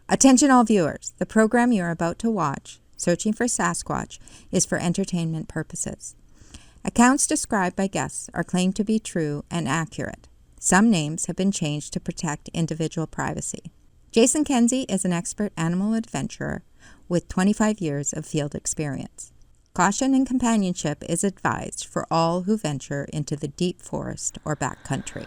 Attention all viewers, the program you are about to watch, Searching for Sasquatch, is for entertainment purposes. Accounts described by guests are claimed to be true and accurate. Some names have been changed to protect individual privacy. Jason Kenzie is an expert animal adventurer with 25 years of field experience. Caution and companionship is advised for all who venture into the deep forest or backcountry.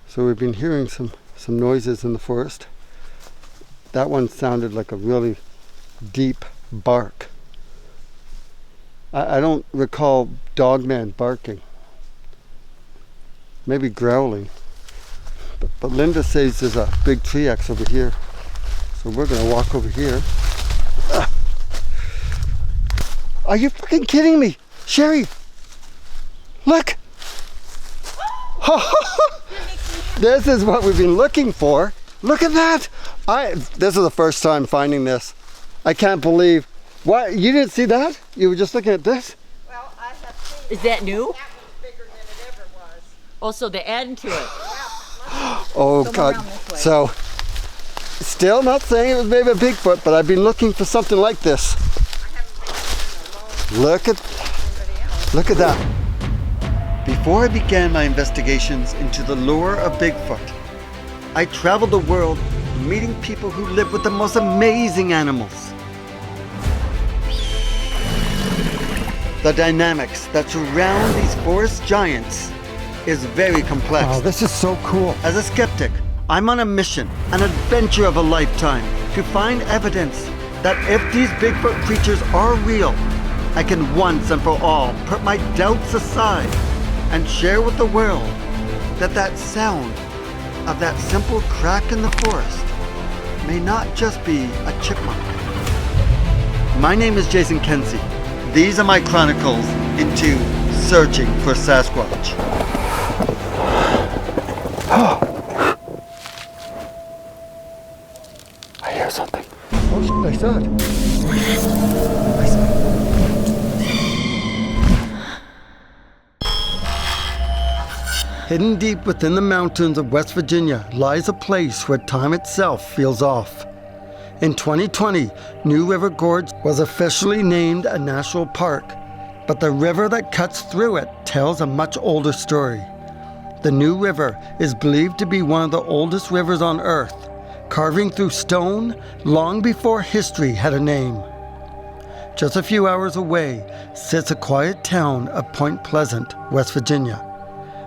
So we've been hearing some noises in the forest. That one sounded like a really deep bark. I don't recall dogman barking. Maybe growling. But Linda says there's a big tree axe over here. So we're going to walk over here. Are you fucking kidding me? Sherri! Look! This is what we've been looking for. Look at that! This is the first time finding this. I can't believe. What? You didn't see that? You were just looking at this? Well, I have seen it. Is that new? That one's bigger than it ever was. Oh, so they're adding to it. Oh God. So, still not saying it was maybe a Bigfoot, but I've been looking for something like this. I haven't been in a long Look at that. Before I began my investigations into the lure of Bigfoot, I traveled the world meeting people who live with the most amazing animals. The dynamics that surround these forest giants is very complex. Wow, this is so cool. As a skeptic, I'm on a mission, an adventure of a lifetime, to find evidence that if these Bigfoot creatures are real, I can once and for all put my doubts aside and share with the world that sound of that simple crack in the forest may not just be a chipmunk. My name is Jason Kenzie. These are my chronicles into searching for Sasquatch. I hear something. Oh, I saw it. I saw it. Hidden deep within the mountains of West Virginia lies a place where time itself feels off. In 2020, New River Gorge was officially named a national park, but the river that cuts through it tells a much older story. The New River is believed to be one of the oldest rivers on Earth, carving through stone long before history had a name. Just a few hours away sits a quiet town of Point Pleasant, West Virginia,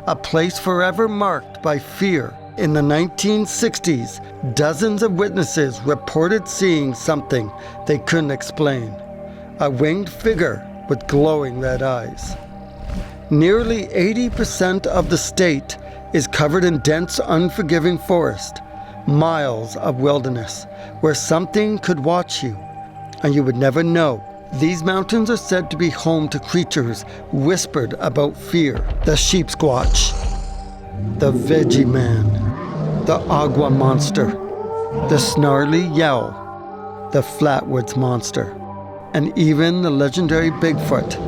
a place forever marked by fear. In the 1960s, dozens of witnesses reported seeing something they couldn't explain, a winged figure with glowing red eyes. Nearly 80% of the state is covered in dense, unforgiving forest, miles of wilderness where something could watch you and you would never know. These mountains are said to be home to creatures whispered about fear: the sheep squatch, the veggie man, the agua monster, the snarly yowl, the flatwoods monster, and even the legendary Bigfoot.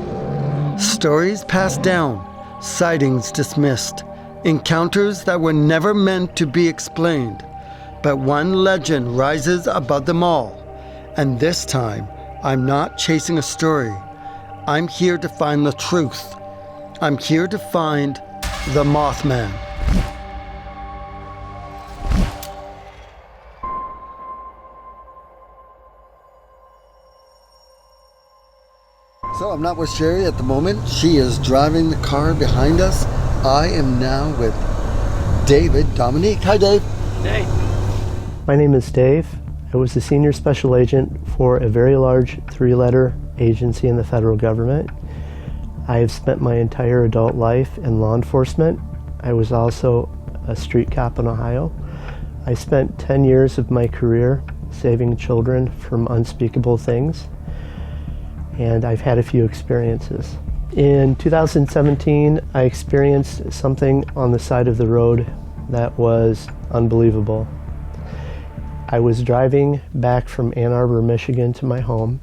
Stories passed down, sightings dismissed, encounters that were never meant to be explained. But one legend rises above them all, and this time, I'm not chasing a story. I'm here to find the truth. I'm here to find the Mothman. So I'm not with Sherri at the moment. She is driving the car behind us. I am now with David Dominique. Hi, Dave. Hey. My name is Dave. I was a senior special agent for a very large 3-letter agency in the federal government. I have spent my entire adult life in law enforcement. I was also a street cop in Ohio. I spent 10 years of my career saving children from unspeakable things, and I've had a few experiences. In 2017, I experienced something on the side of the road that was unbelievable. I was driving back from Ann Arbor, Michigan to my home,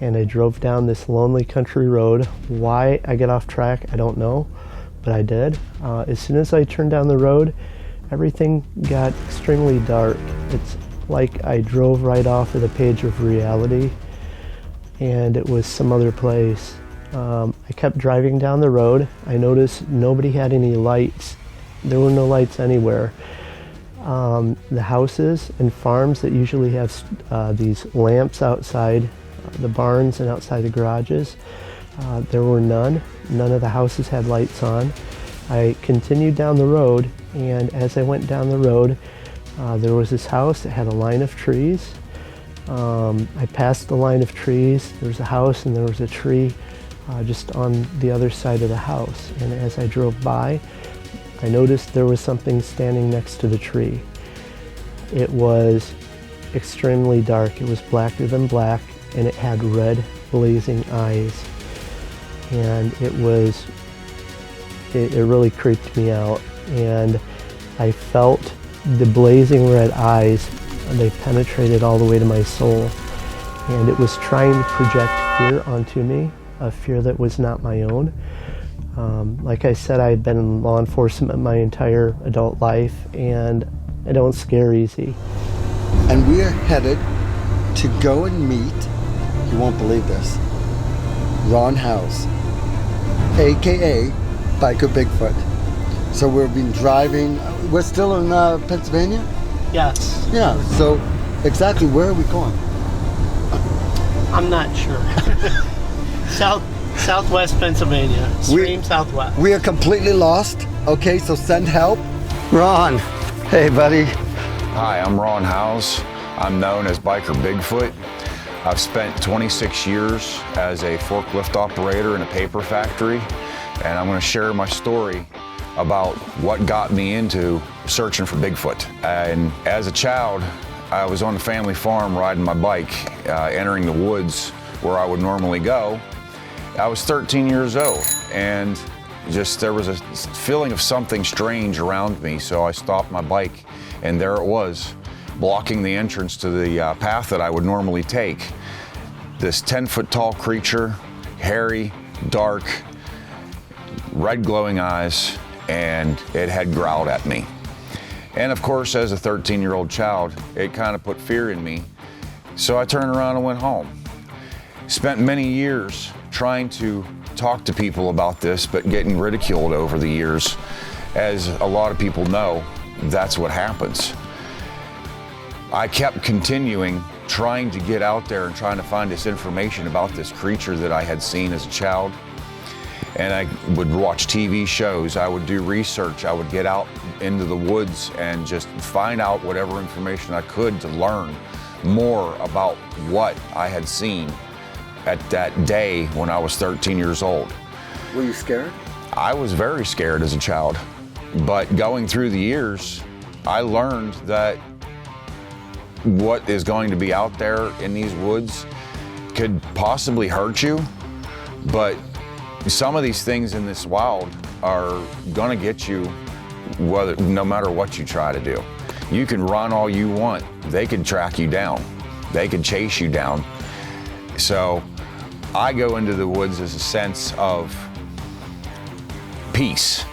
and I drove down this lonely country road. Why I got off track, I don't know, but I did. As soon as I turned down the road, everything got extremely dark. It's like I drove right off of the page of reality and it was some other place. I kept driving down the road. I noticed nobody had any lights. There were no lights anywhere. The houses and farms that usually have these lamps outside the barns and outside the garages, there were none. None of the houses had lights on. I continued down the road, and as I went down the road, there was this house that had a line of trees. I passed the line of trees. There was a house and there was a tree just on the other side of the house. And as I drove by, I noticed there was something standing next to the tree. It was extremely dark. It was blacker than black, and it had red, blazing eyes. And it really creeped me out. And I felt the blazing red eyes. They penetrated all the way to my soul. And it was trying to project fear onto me, a fear that was not my own. Like I said, I had been in law enforcement my entire adult life, and I don't scare easy. And we are headed to go and meet, you won't believe this, Ron House, aka Biker Bigfoot. So we've been driving, we're still in Pennsylvania? Yes. Yeah, so exactly where are we going? I'm not sure. Southwest Pennsylvania, extreme southwest. We are completely lost. Okay, so send help. Ron, hey buddy. Hi, I'm Ron Howes. I'm known as Biker Bigfoot. I've spent 26 years as a forklift operator in a paper factory, and I'm going to share my story about what got me into searching for Bigfoot. And as a child, I was on the family farm riding my bike, entering the woods where I would normally go. I was 13 years old, and there was a feeling of something strange around me, so I stopped my bike, and there it was, blocking the entrance to the path that I would normally take. This 10-foot tall creature, hairy, dark, red glowing eyes, and it had growled at me. And of course, as a 13-year-old child, it kind of put fear in me, so I turned around and went home. Spent many years trying to talk to people about this, but getting ridiculed over the years. As a lot of people know, that's what happens. I kept continuing trying to get out there and trying to find this information about this creature that I had seen as a child. And I would watch TV shows, I would do research, I would get out into the woods and just find out whatever information I could to learn more about what I had seen at that day when I was 13 years old. Were you scared? I was very scared as a child, but going through the years, I learned that what is going to be out there in these woods could possibly hurt you, but some of these things in this wild are gonna get you no matter what you try to do. You can run all you want, they can track you down, they can chase you down. So I go into the woods as a sense of peace,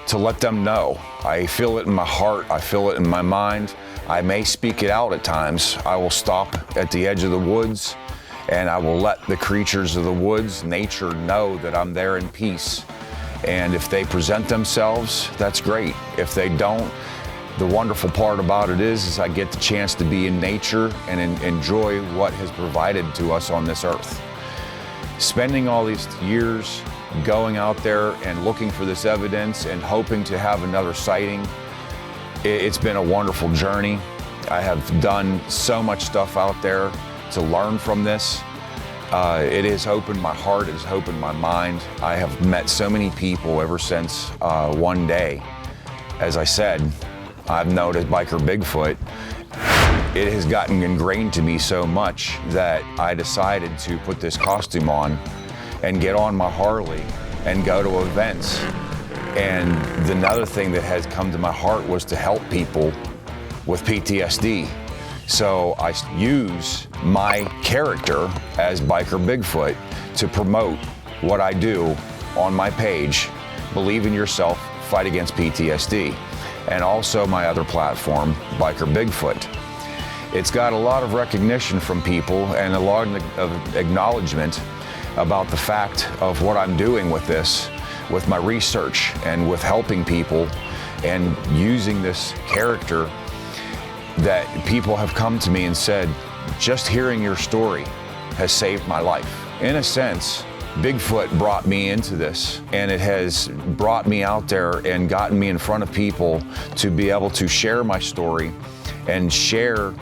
to let them know. I feel it in my heart, I feel it in my mind. I may speak it out at times. I will stop at the edge of the woods and I will let the creatures of the woods, nature, know that I'm there in peace. And if they present themselves, that's great. If they don't, the wonderful part about it is I get the chance to be in nature and enjoy what has provided to us on this earth. Spending all these years going out there and looking for this evidence and hoping to have another sighting, it's been a wonderful journey. I have done so much stuff out there to learn from this. It has opened my heart, it has opened my mind. I have met so many people ever since one day. As I said, I've known as Biker Bigfoot. It has gotten ingrained to me so much that I decided to put this costume on and get on my Harley and go to events. And another thing that has come to my heart was to help people with PTSD. So I use my character as Biker Bigfoot to promote what I do on my page, Believe in Yourself, Fight Against PTSD. and also my other platform, Biker Bigfoot. It's got a lot of recognition from people and a lot of acknowledgement about the fact of what I'm doing with this, with my research and with helping people and using this character, that people have come to me and said, just hearing your story has saved my life. In a sense, Bigfoot brought me into this, and it has brought me out there and gotten me in front of people to be able to share my story and share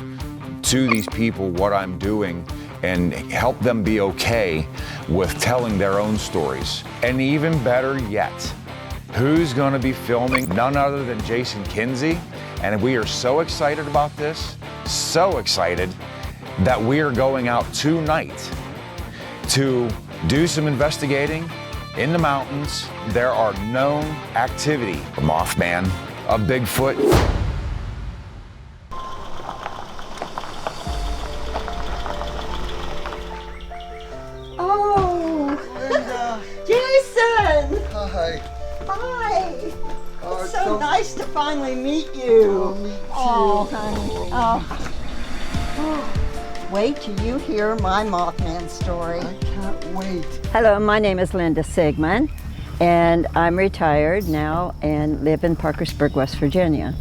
to these people what I'm doing and help them be okay with telling their own stories. And even better yet, who's going to be filming? None other than Jason Kenzie. And we are so excited about this, so excited that we are going out tonight to do some investigating in the mountains. There are known activity, a Mothman, a Bigfoot. Oh, Linda. Jason! Hi. Hi! Oh, It's so nice to finally meet you. Me too. Oh, honey. Oh. Wait till you hear my Mothman story. I can't wait. Hello, my name is Linda Sigman, and I'm retired now and live in Parkersburg, West Virginia.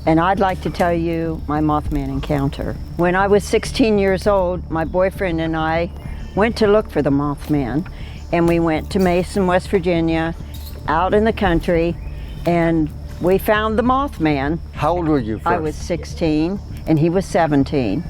And I'd like to tell you my Mothman encounter. When I was 16 years old, my boyfriend and I went to look for the Mothman, and we went to Mason, West Virginia, out in the country, and we found the Mothman. How old were you first? I was 16 and he was 17.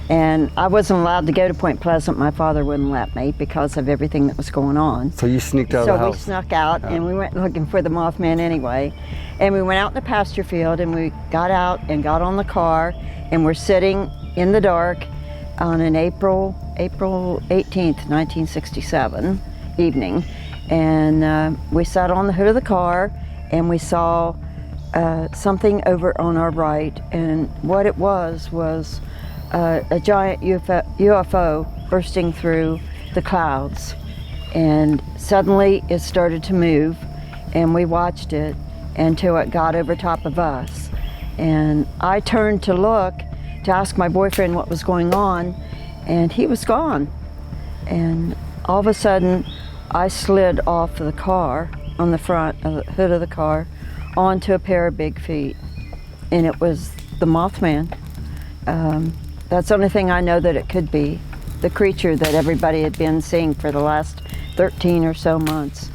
And I wasn't allowed to go to Point Pleasant. My father wouldn't let me because of everything that was going on. So you sneaked out of the So we house? snuck out and we went looking for the Mothman anyway. And we went out in the pasture field and we got out and got on the car and we're sitting in the dark on an April 18th, 1967 evening. And we sat on the hood of the car and we saw something over on our right. And what it was a giant UFO bursting through the clouds, and suddenly it started to move, and we watched it until it got over top of us. And I turned to look to ask my boyfriend what was going on, and he was gone. And all of a sudden, I slid off the car on the front of the hood of the car onto a pair of big feet, and it was the Mothman. That's the only thing I know that it could be, the creature that everybody had been seeing for the last 13 or so months.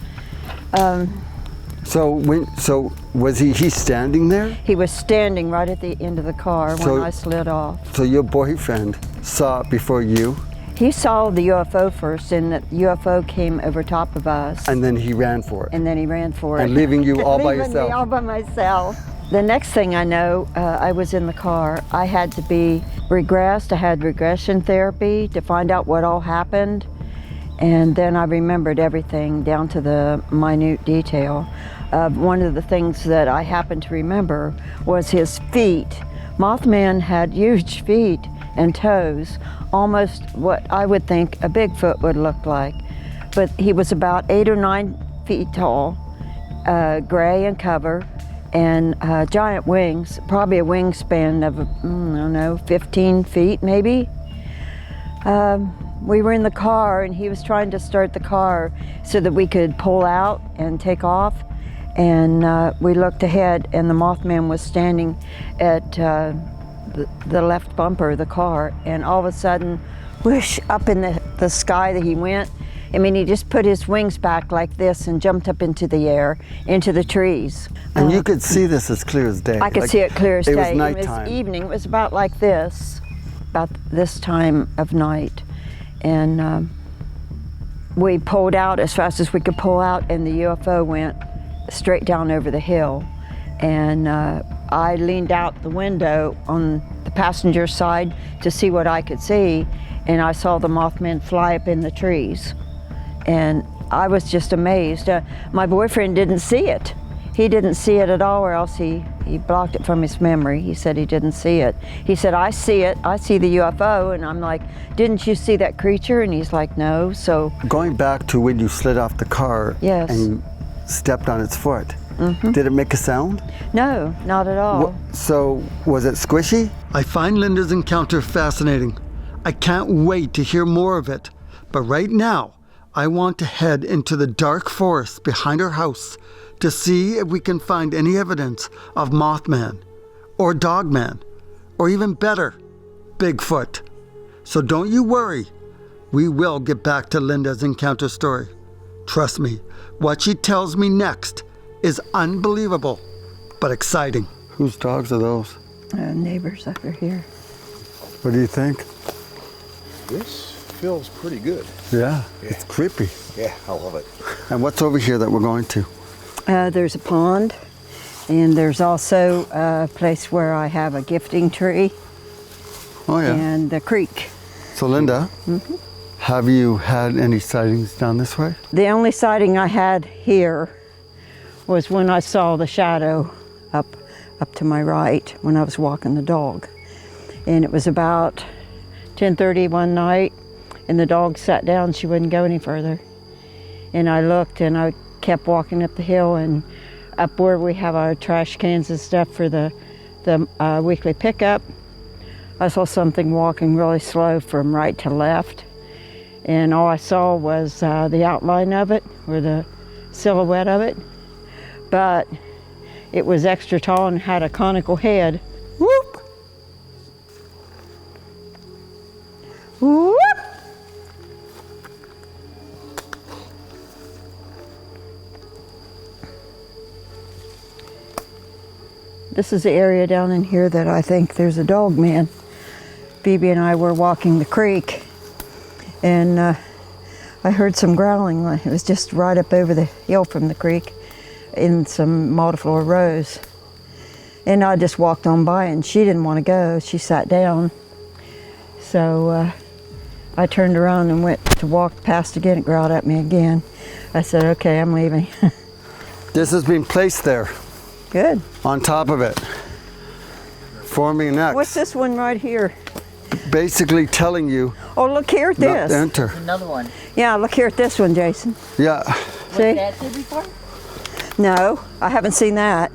So was he standing there? He was standing right at the end of the car So- when I slid off. So your boyfriend saw it before you, He saw the UFO first, and the UFO came over top of us, and then he ran for it. and then he ran for it. And leaving you all by Leaving me yourself. all by myself. The next thing I know, I was in the car. I had to be regressed. I had regression therapy to find out what all happened. And then I remembered everything down to the minute detail. One of the things that I happened to remember was his feet. Mothman had huge feet and toes, almost what I would think a Bigfoot would look like. But he was about 8 or 9 feet tall, gray in cover, and giant wings, probably a wingspan of, I don't know, 15 feet maybe. We were in the car and he was trying to start the car so that we could pull out and take off. And we looked ahead and the Mothman was standing at the left bumper of the car. And all of a sudden, whoosh, up in the sky that he went. I mean, he just put his wings back like this and jumped up into the air, into the trees. And you could see this as clear as day. I could Like, see it clear as day. It was It nighttime. was evening. It was about like this, about this time of night. And we pulled out as fast as we could pull out, and the UFO went straight down over the hill. And I leaned out the window on the passenger side to see what I could see, and I saw the Mothman fly up in the trees. And I was just amazed. My boyfriend didn't see it. He didn't see it at all, or else he blocked it from his memory. He said he didn't see it. He said, I see it, I see the UFO. And I'm like, didn't you see that creature? And he's like, no. So Going back to when you slid off the car Yes. and you stepped on its foot, Mm-hmm. Did it make a sound? No, not at all. So, was it squishy? I find Linda's encounter fascinating. I can't wait to hear more of it. But right now, I want to head into the dark forest behind her house to see if we can find any evidence of Mothman, or Dogman, or even better, Bigfoot. So don't you worry. We will get back to Linda's encounter story. Trust me, what she tells me next is unbelievable, but exciting. Whose dogs are those? Neighbors over here. What do you think? This feels pretty good. Yeah, it's creepy. Yeah, I love it. And what's over here that we're going to? There's a pond, and there's also a place where I have a gifting tree. Oh yeah. And the creek. So Linda, have you had any sightings down this way? The only sighting I had here was when I saw the shadow up to my right when I was walking the dog. And it was about 10:30 one night, and the dog sat down. She wouldn't go any further. And I looked, and I kept walking up the hill, and up where we have our trash cans and stuff for the weekly pickup, I saw something walking really slow from right to left. And all I saw was the outline of it, or the silhouette of it. But it was extra tall and had a conical head. Whoop! Whoop! This is the area down in here that I think there's a dog man. Phoebe and I were walking the creek, and I heard some growling. It was just right up over the hill from the creek in some multiflora rows. And I just walked on by, and she didn't want to go. She sat down. So I turned around and went to walk past again. It growled at me again. I said, okay, I'm leaving. This has been placed there. Good. On top of it, forming an X. What's this one right here? Basically telling you. Oh, look here at not this. to enter. Another one. Yeah, look here at this one, Jason. Yeah. See? Was that there before? No, I haven't seen that.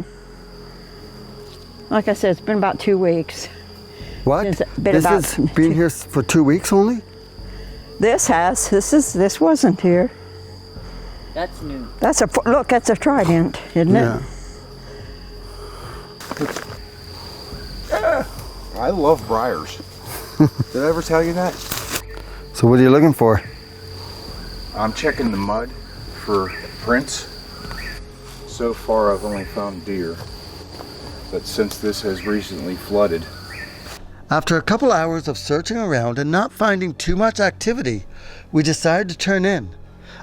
Like I said, it's been about 2 weeks. What? It's been This about has been here for 2 weeks only? This has. This wasn't here. That's new. That's a look. That's a trident, isn't Yeah. it? I love briars. Did I ever tell you that? So what are you looking for? I'm checking the mud for prints. So far I've only found deer. But since this has recently flooded. After a couple hours of searching around and not finding too much activity, we decided to turn in.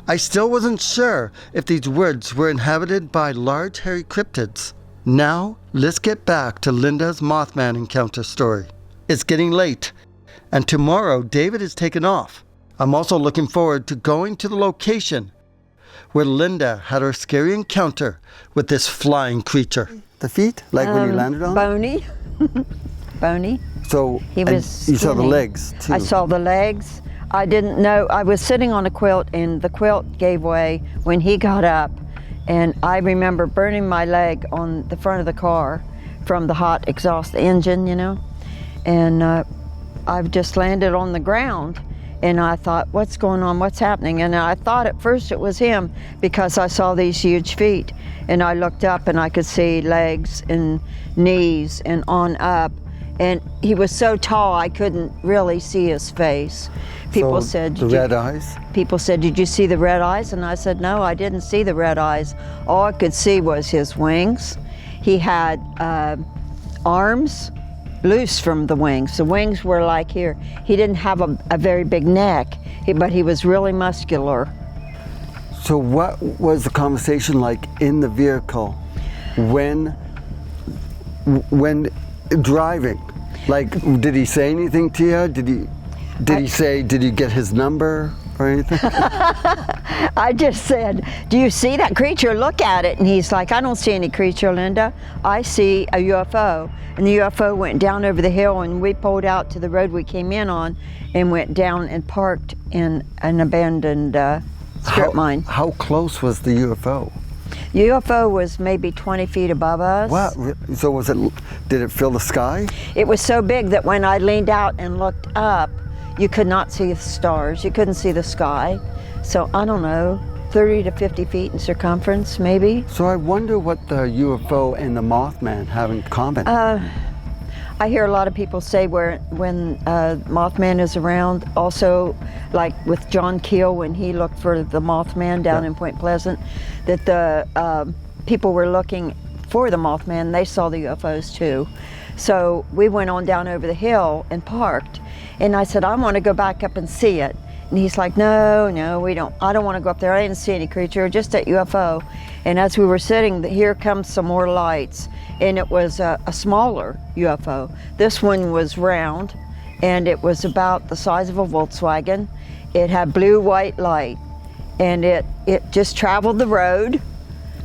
I still wasn't sure if these woods were inhabited by large hairy cryptids. Now, let's get back to Linda's Mothman encounter story. It's getting late, and tomorrow David is taken off. I'm also looking forward to going to the location where Linda had her scary encounter with this flying creature. The feet? Like when you landed on? Bony. Bony. So He was you saw the skinny. legs too. I saw the legs. I didn't know. I was sitting on a quilt, and the quilt gave way when he got up. And I remember burning my leg on the front of the car from the hot exhaust engine, you know. And I've just landed on the ground, and I thought, what's going on? What's happening? And I thought at first it was him because I saw these huge feet. And I looked up, and I could see legs and knees and on up. And he was so tall, I couldn't really see his face. People So said, the red eyes? People said, did you see the red eyes? And I said, no, I didn't see the red eyes. All I could see was his wings. He had arms loose from the wings. The wings were like here. He didn't have a very big neck, but he was really muscular. So what was the conversation like in the vehicle when driving? Like, did he say anything to you? Did you get his number or anything? I just said, do you see that creature? Look at it. And he's like, I don't see any creature, Linda. I see a UFO. And the UFO went down over the hill, and we pulled out to the road we came in on and went down and parked in an abandoned strip mine. How close was the UFO? UFO was maybe 20 feet above us. Wow. So did it fill the sky? It was so big that when I leaned out and looked up, you could not see the stars. You couldn't see the sky. So I don't know, 30 to 50 feet in circumference, maybe. So I wonder what the UFO and the Mothman have in common. I hear a lot of people say when Mothman is around, also like with John Keel when he looked for the Mothman down in Point Pleasant, that the people were looking for the Mothman, they saw the UFOs too. So we went on down over the hill and parked, and I said, I want to go back up and see it. And he's like, no, we don't. I don't want to go up there. I didn't see any creature, just that UFO. And as we were sitting, here comes some more lights, and it was a smaller UFO. This one was round, and it was about the size of a Volkswagen. It had blue-white light, and it just traveled the road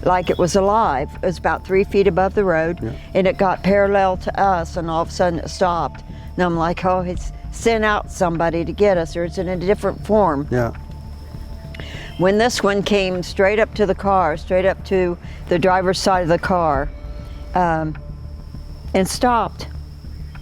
like it was alive. It was about 3 feet above the road, and it got parallel to us, and all of a sudden it stopped. And I'm like, oh, it's sent out somebody to get us, or it's in a different form. Yeah. When this one came straight up to the car, straight up to the driver's side of the car, and stopped.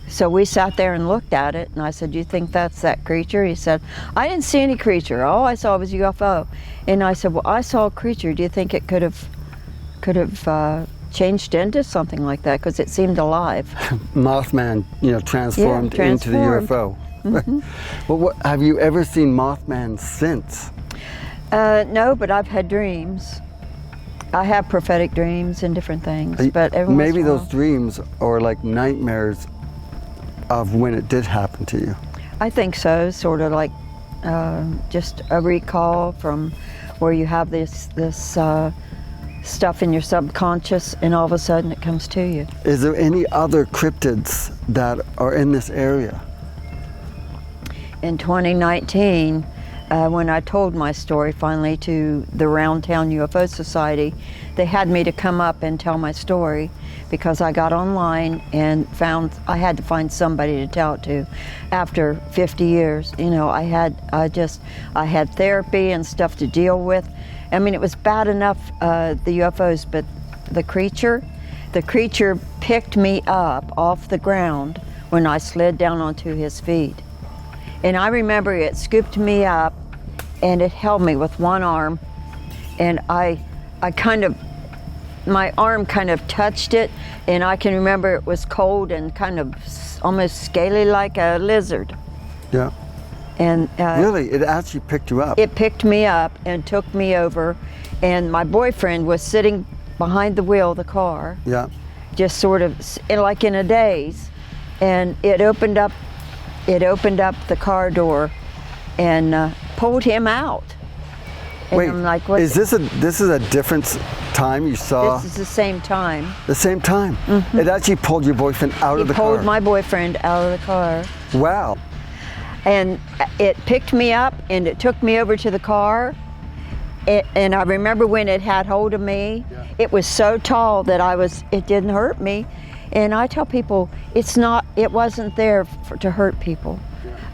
So we sat there and looked at it, and I said, do you think that's that creature? He said, I didn't see any creature. All I saw was a UFO. And I said, well, I saw a creature. Do you think it could have changed into something like that? Because it seemed alive. Mothman, transformed into the UFO. Mm-hmm. Well, have you ever seen Mothman since? No, but I've had dreams. I have prophetic dreams and different things, but every once maybe in a while, those dreams are like nightmares of when it did happen to you. I think so, sort of like just a recall from where you have this stuff in your subconscious, and all of a sudden it comes to you. Is there any other cryptids that are in this area? In 2019, when I told my story finally to the Round Town UFO Society, they had me to come up and tell my story because I got online and found I had to find somebody to tell it to. After 50 years, I had therapy and stuff to deal with. I mean, it was bad enough, the UFOs, but the creature picked me up off the ground when I slid down onto his feet. And I remember it scooped me up and it held me with one arm, and my arm kind of touched it, and I can remember it was cold and kind of almost scaly like a lizard. Yeah. And really, it actually picked you up? It picked me up and took me over, and my boyfriend was sitting behind the wheel of the car. Yeah. Just sort of like in a daze, and it opened up the car door and pulled him out. And wait, I'm like, what? This is a different time you saw? This is the same time. The same time? Mm-hmm. It actually pulled your boyfriend out of the car? He pulled my boyfriend out of the car. Wow. And it picked me up and it took me over to the car. And I remember when it had hold of me, it was so tall that it didn't hurt me. And I tell people, it wasn't there to hurt people.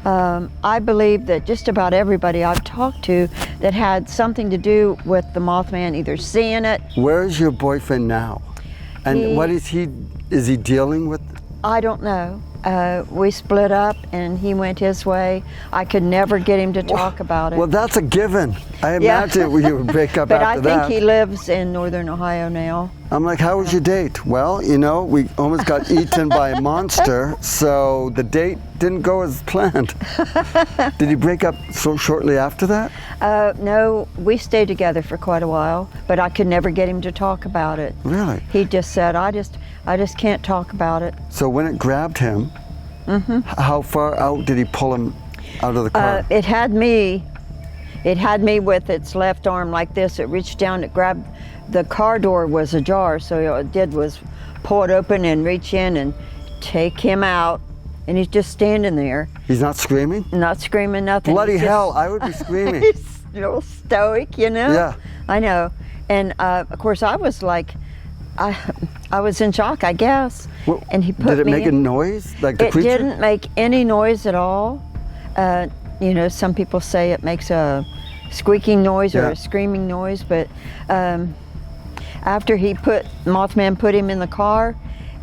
I believe that just about everybody I've talked to that had something to do with the Mothman, either seeing it. Where is your boyfriend now? And what is he dealing with? I don't know. We split up and he went his way. I could never get him to talk about it. Well, that's a given. I imagine you would break up but after that. But I think he lives in northern Ohio now. I'm like, how was your date? Well, we almost got eaten by a monster, so the date didn't go as planned. Did you break up so shortly after that? No, we stayed together for quite a while, but I could never get him to talk about it. Really? He just said, I just can't talk about it. So when it grabbed him, how far out did he pull him out of the car? It had me with its left arm like this. It reached down, it grabbed, the car door was ajar, so it did was pull it open and reach in and take him out. And he's just standing there. He's not screaming? Not screaming, nothing. Bloody hell, I would be screaming. He's a little stoic, Yeah. I know. And of course I was like, I was in shock, I guess. Well, and he put me Did it make a noise, like the creature? It didn't make any noise at all. Some people say it makes a squeaking noise or a screaming noise, but After Mothman put him in the car,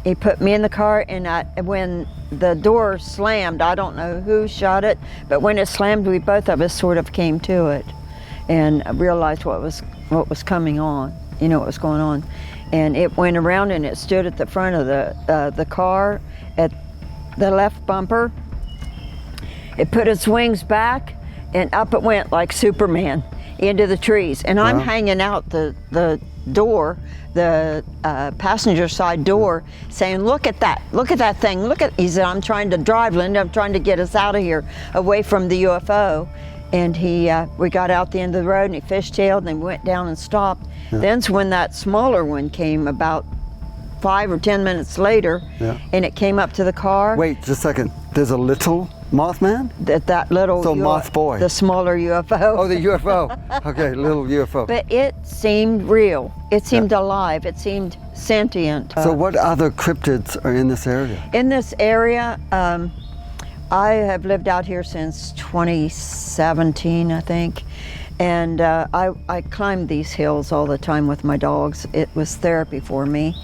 he put me in the car, and when the door slammed, I don't know who shot it, but when it slammed, we both of us sort of came to it and realized what was coming on, what was going on. And it went around and it stood at the front of the car at the left bumper. It put its wings back and up it went like Superman into the trees. And I'm hanging out the door, the passenger side door, saying, look at that thing, he said, I'm trying to drive, Linda, I'm trying to get us out of here, away from the UFO. And we got out the end of the road and he fishtailed and he went down and stopped. Yeah. Then's when that smaller one came about 5 or 10 minutes later, and it came up to the car. Wait, just a second, there's a little Mothman? That little Moth boy. The smaller UFO. Oh, the UFO. Okay, little UFO. But it seemed real. It seemed alive. It seemed sentient. So what other cryptids are in this area? In this area, I have lived out here since 2017, I think. And I climbed these hills all the time with my dogs. It was therapy for me.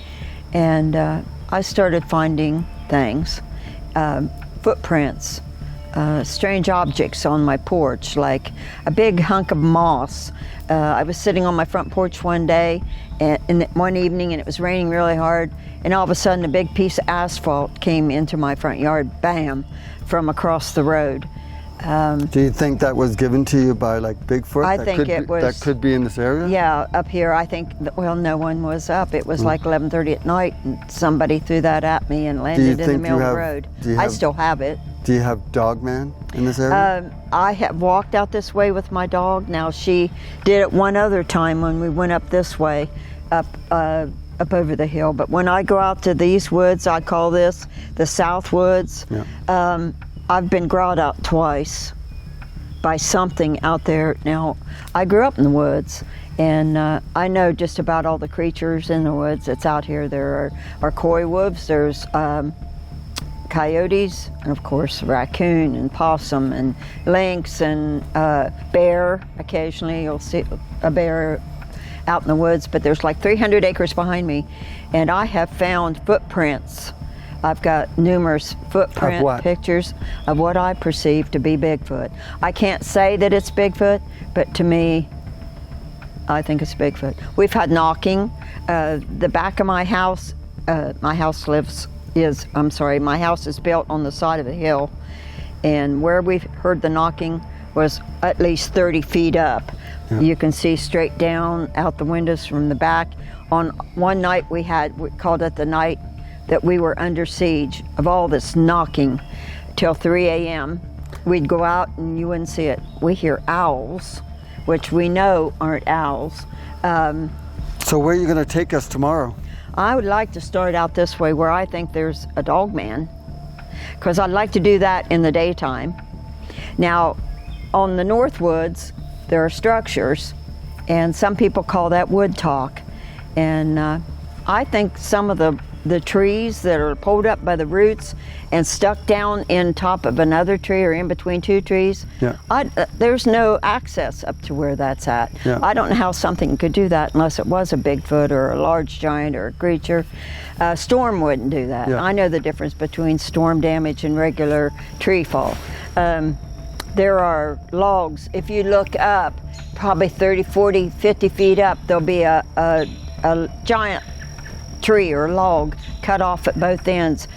And I started finding things, footprints, strange objects on my porch, like a big hunk of moss. I was sitting on my front porch one day, one evening, and it was raining really hard, and all of a sudden a big piece of asphalt came into my front yard, bam, from across the road. Do you think that was given to you by like Bigfoot? I think it was. That could be in this area? Yeah, up here, I think, well, no one was up. It was like 11:30 at night, and somebody threw that at me and landed in the middle of the road. I still have it. Do you have Dogman in this area? I have walked out this way with my dog. Now, she did it one other time when we went up this way, up over the hill. But when I go out to these woods, I call this the South Woods. Yeah. I've been growled out twice by something out there. Now, I grew up in the woods, and I know just about all the creatures in the woods that's out here. There are coy wolves, there's coyotes, and of course raccoon and possum and lynx and bear. Occasionally you'll see a bear out in the woods, but there's like 300 acres behind me, and I have found footprints. I've got numerous footprint pictures of what I perceive to be Bigfoot. I can't say that it's Bigfoot, but to me, I think it's Bigfoot. We've had knocking. The back of my house my house is built on the side of a hill, and where we heard the knocking was at least 30 feet up. Yeah. You can see straight down out the windows from the back. On one night we called it the night that we were under siege of all this knocking till 3 a.m. We'd go out and you wouldn't see it. We hear owls, which we know aren't owls. So where are you going to take us tomorrow? I would like to start out this way where I think there's a dog man, because I'd like to do that in the daytime. Now, on the North Woods, there are structures, and some people call that wood talk. And I think some of the trees that are pulled up by the roots and stuck down in top of another tree or in between two trees, there's no access up to where that's at. Yeah. I don't know how something could do that unless it was a Bigfoot or a large giant or a creature. Storm wouldn't do that. Yeah. I know the difference between storm damage and regular tree fall. There are logs. If you look up, probably 30, 40, 50 feet up, there'll be a giant tree or log cut off at both ends,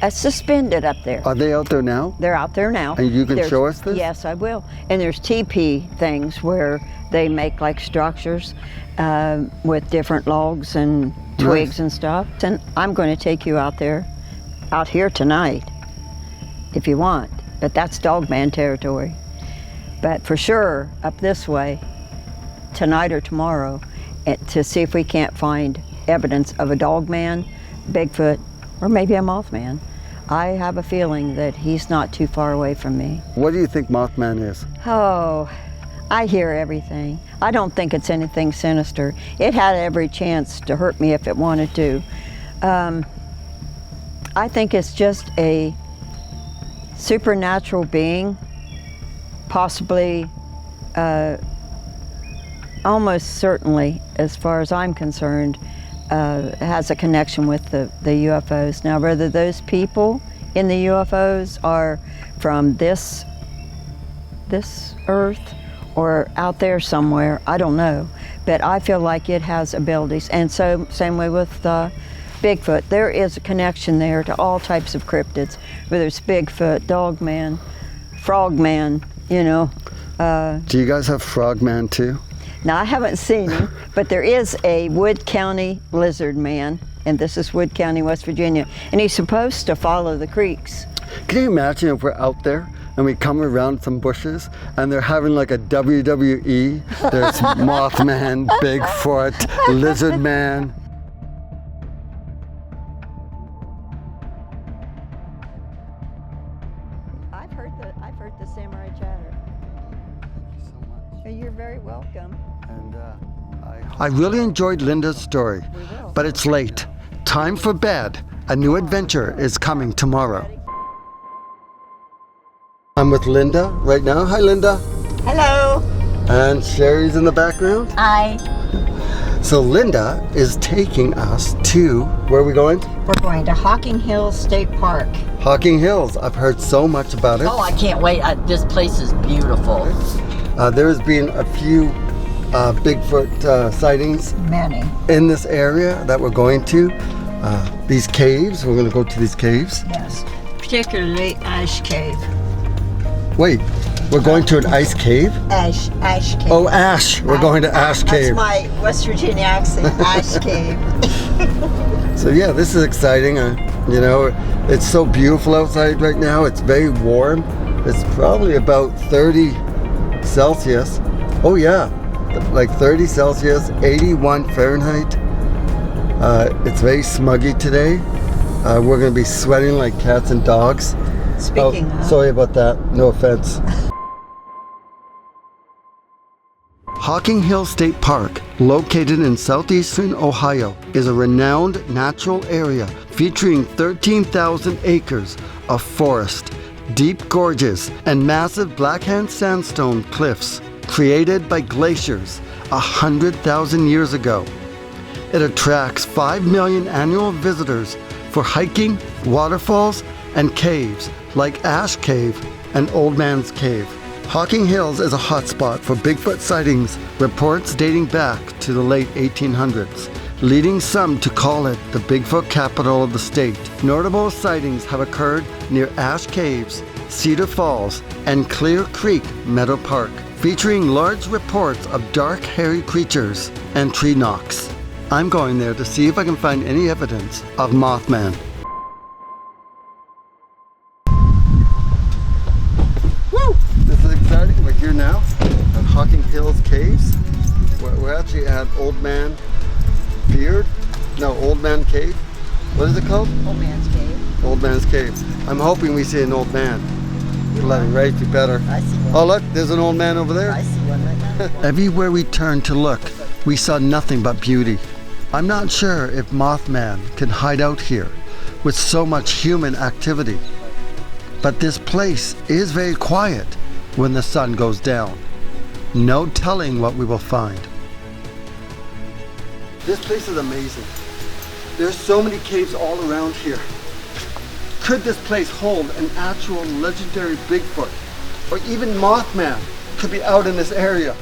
suspended up there. Are they out there now? They're out there now. And you can show us this? Yes, I will. And there's teepee things where they make like structures with different logs and twigs and stuff. And I'm going to take you out here tonight, if you want. But that's Dogman territory. But for sure, up this way, tonight or tomorrow, to see if we can't find evidence of a Dogman, Bigfoot, or maybe a Mothman. I have a feeling that he's not too far away from me. What do you think Mothman is? Oh, I hear everything. I don't think it's anything sinister. It had every chance to hurt me if it wanted to. I think it's just a supernatural being, possibly almost certainly, as far as I'm concerned, has a connection with the UFOs. Now, whether those people in the UFOs are from this Earth or out there somewhere, I don't know. But I feel like it has abilities. And so, same way with Bigfoot. There is a connection there to all types of cryptids, whether it's Bigfoot, Dogman, Frogman, you know. Do you guys have Frogman too? Now, I haven't seen him, but there is a Wood County lizard man, and this is Wood County, West Virginia, and he's supposed to follow the creeks. Can you imagine if we're out there and we come around some bushes and they're having like a WWE? There's Mothman, Bigfoot, Lizard Man. I've heard the samurai chatter. Thank you so much. You're very welcome. And I really enjoyed Linda's story, but it's late. Time for bed. A new adventure is coming tomorrow. I'm with Linda right now. Hi, Linda. Hello. And Sherri's in the background. Hi. So Linda is taking us to, where are we going? We're going to Hocking Hills State Park. Hocking Hills. I've heard so much about it. Oh, I can't wait. This place is beautiful. There's been a few Bigfoot sightings Many. in this area that we're going to. These caves, we're going to go to these caves. Yes. Particularly Ash Cave. Wait, we're going to an ice cave? Ash Cave. Oh, Ash. We're going to Ash Cave. That's my West Virginia accent. Ash Cave. So yeah, this is exciting. You know, it's so beautiful outside right now. It's very warm. It's probably about 30 Celsius. Oh yeah, like 30 Celsius, 81 Fahrenheit. It's very smuggy today. We're going to be sweating like cats and dogs. Speaking of. Sorry about that. No offense. Hocking Hills State Park, located in southeastern Ohio, is a renowned natural area featuring 13,000 acres of forest, deep gorges, and massive blackhand sandstone cliffs created by glaciers 100,000 years ago. It attracts 5 million annual visitors for hiking, waterfalls, and caves like Ash Cave and Old Man's Cave. Hocking Hills is a hotspot for Bigfoot sightings, reports dating back to the late 1800s, leading some to call it the Bigfoot capital of the state. Notable sightings have occurred near Ash Caves, Cedar Falls, and Clear Creek Meadow Park, featuring large reports of dark hairy creatures and tree knocks. I'm going there to see if I can find any evidence of Mothman. Woo! This is exciting. We're here now at Hocking Hills Caves. We're actually at Old Man Beard. No, Old Man Cave. What is it called? Old Man's Cave. Old Man's Cave. I'm hoping we see an old man. Right, be better. I see one. Oh look, there's an old man over there. I see one right now. Everywhere we turned to look, we saw nothing but beauty. I'm not sure if Mothman can hide out here with so much human activity. But this place is very quiet when the sun goes down. No telling what we will find. This place is amazing. There's so many caves all around here. Could this place hold an actual legendary Bigfoot? Or even Mothman could be out in this area?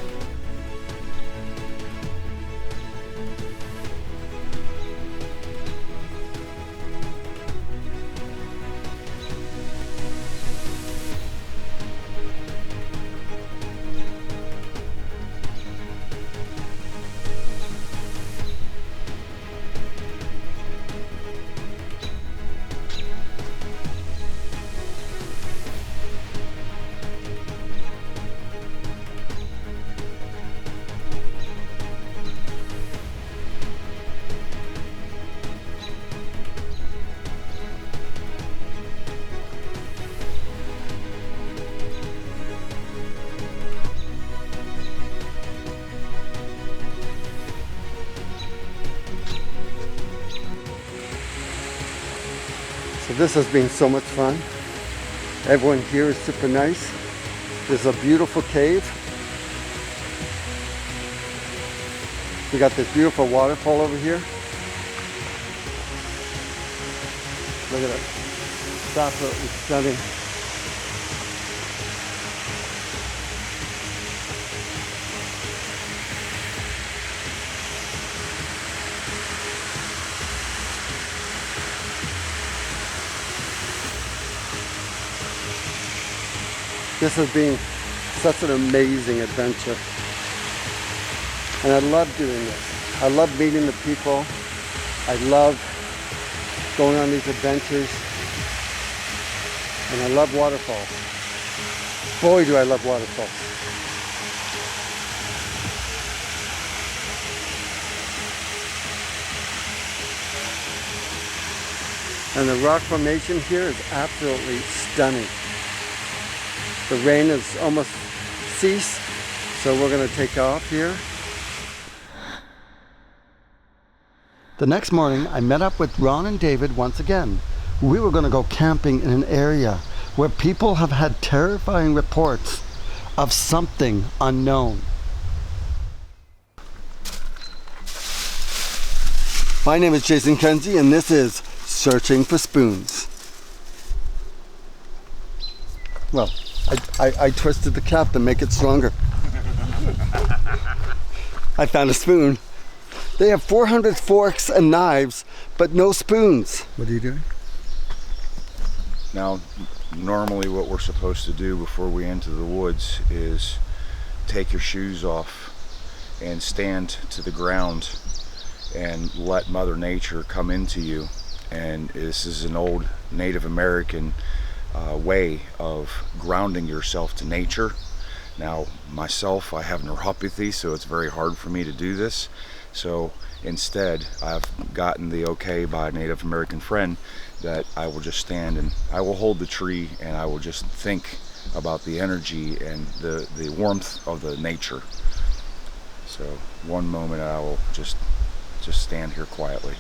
So this has been so much fun. Everyone here is super nice. There's a beautiful cave. We got this beautiful waterfall over here. Look at it. It's absolutely stunning. This has been such an amazing adventure. And I love doing this. I love meeting the people. I love going on these adventures. And I love waterfalls. Boy, do I love waterfalls. And the rock formation here is absolutely stunning. The rain has almost ceased, so we're going to take off here. The next morning, I met up with Ron and David once again. We were going to go camping in an area where people have had terrifying reports of something unknown. My name is Jason Kenzie, and this is Searching for Spoons. Well, I twisted the cap to make it stronger. I found a spoon. They have 400 forks and knives, but no spoons. What are you doing? Now, normally what we're supposed to do before we enter the woods is take your shoes off and stand to the ground and let Mother Nature come into you. And this is an old Native American way of grounding yourself to nature. Now, myself, I have neuropathy, so it's very hard for me to do this. So instead, I've gotten the okay by a Native American friend that I will just stand and I will hold the tree and I will just think about the energy and the warmth of the nature. So one moment I will just stand here quietly.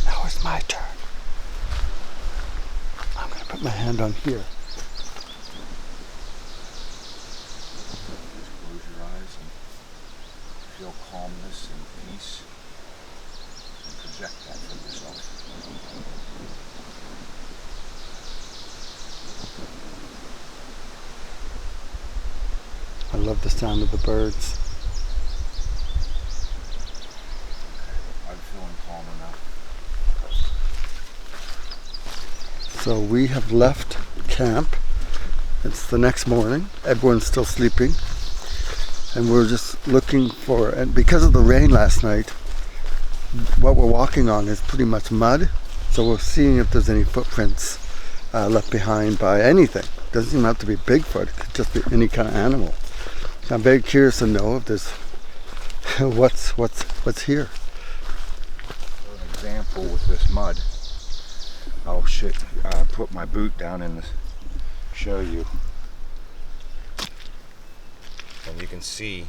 Now it's my turn. I'm going to put my hand on here. Feel calmness and peace and project that from yourself. I love the sound of the birds. I'm feeling calm enough. So we have left camp. It's the next morning. Everyone's still sleeping. And we're just looking for, and because of the rain last night, what we're walking on is pretty much mud. So we're seeing if there's any footprints left behind by anything. It doesn't even have to be Bigfoot. It could just be any kind of animal. So I'm very curious to know if there's what's here. For an example with this mud, I'll put my boot down and show you. And you can see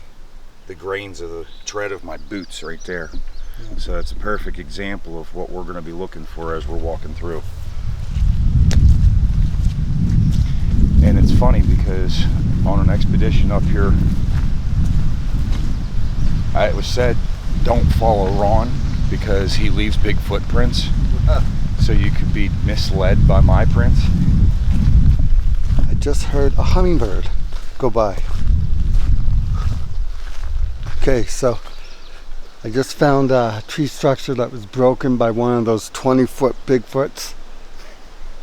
the grains of the tread of my boots right there. Yeah. So it's a perfect example of what we're going to be looking for as we're walking through. And it's funny because on an expedition up here, it was said, don't follow Ron because he leaves big footprints. So you could be misled by my prints. I just heard a hummingbird go by. Okay, so I just found a tree structure that was broken by one of those 20-foot Bigfoots.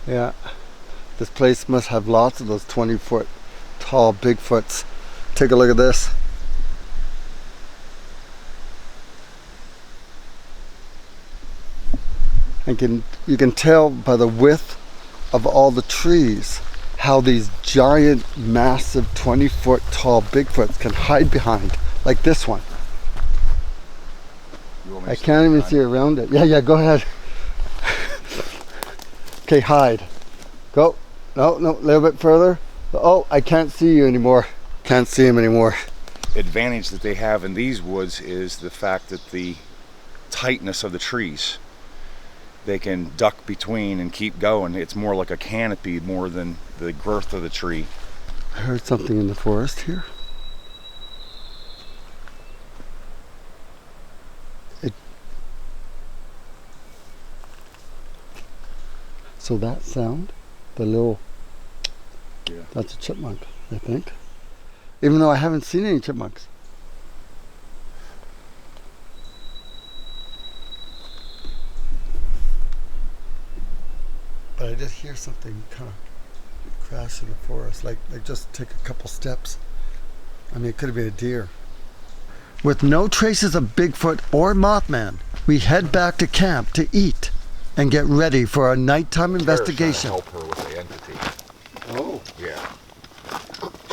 Yeah, this place must have lots of those 20-foot tall Bigfoots. Take a look at this. You can tell by the width of all the trees how these giant, massive 20-foot tall Bigfoots can hide behind. Like this one. I can't even see around it. Yeah, go ahead. Okay, hide. Go. No, a little bit further. Oh, I can't see you anymore. Can't see him anymore. Advantage that they have in these woods is the fact that the tightness of the trees. They can duck between and keep going. It's more like a canopy more than the girth of the tree. I heard something in the forest here. So that sound, the little, Yeah. that's a chipmunk, I think. Even though I haven't seen any chipmunks. But I did hear something kind of crash in the forest, like just take a couple steps. I mean, it could have been a deer. With no traces of Bigfoot or Mothman, we head back to camp to eat and get ready for our nighttime investigation. Help her with the entity. Oh. Yeah.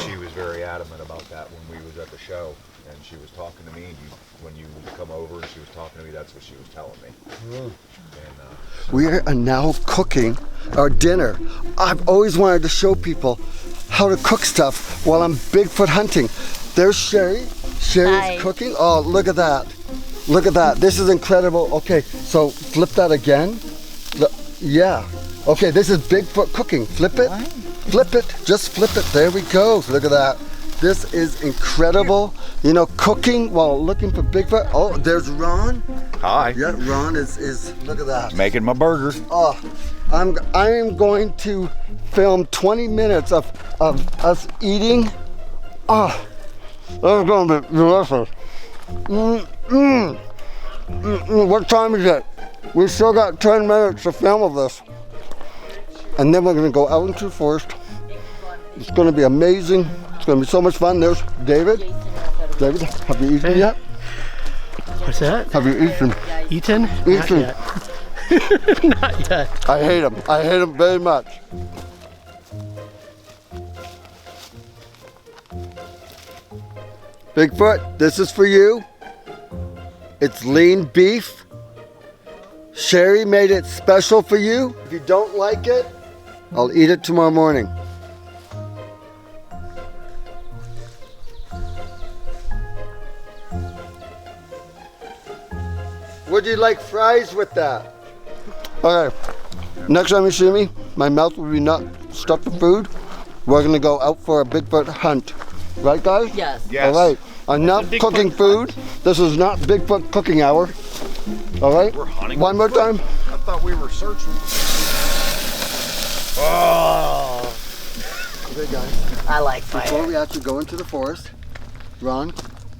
She was very adamant about that when we was at the show, and she was talking to me. And when you come over and she was talking to me, that's what she was telling me. Oh. And, We are now cooking our dinner. I've always wanted to show people how to cook stuff while I'm Bigfoot hunting. There's Sherri. Sherri's Hi. cooking. Oh, look at that. Look at that. This is incredible. Okay, so flip that again. Yeah. Okay, this is Bigfoot cooking. Flip it. Flip it. Just flip it. There we go. Look at that. This is incredible. You know, cooking while looking for Bigfoot. Oh, there's Ron. hi. Yeah, Ron is look at that. Making my burger. Oh, I am going to film 20 minutes of us eating. Oh, that's going to be delicious. What time is it? We still got 10 minutes to film of this. And then we're going to go out into the forest. It's going to be amazing. It's going to be so much fun. There's David. David, have you eaten yet? What's that? Have you eaten? Eaten? Not Eaten. yet. Not yet. I hate him. I hate him very much. Bigfoot, this is for you. It's lean beef. Sherri made it special for you. If you don't like it, I'll eat it tomorrow morning. Would you like fries with that? Okay, next time you see me, my mouth will be not stuffed with food. We're gonna go out for a Bigfoot hunt. Right, guys? Yes. Yes. All right, enough cooking food. This is not Bigfoot cooking hour. All right? We're hunting. One more time. I thought we were searching. Oh. Okay, guys. I like Before fire. we actually go into the forest, Ron,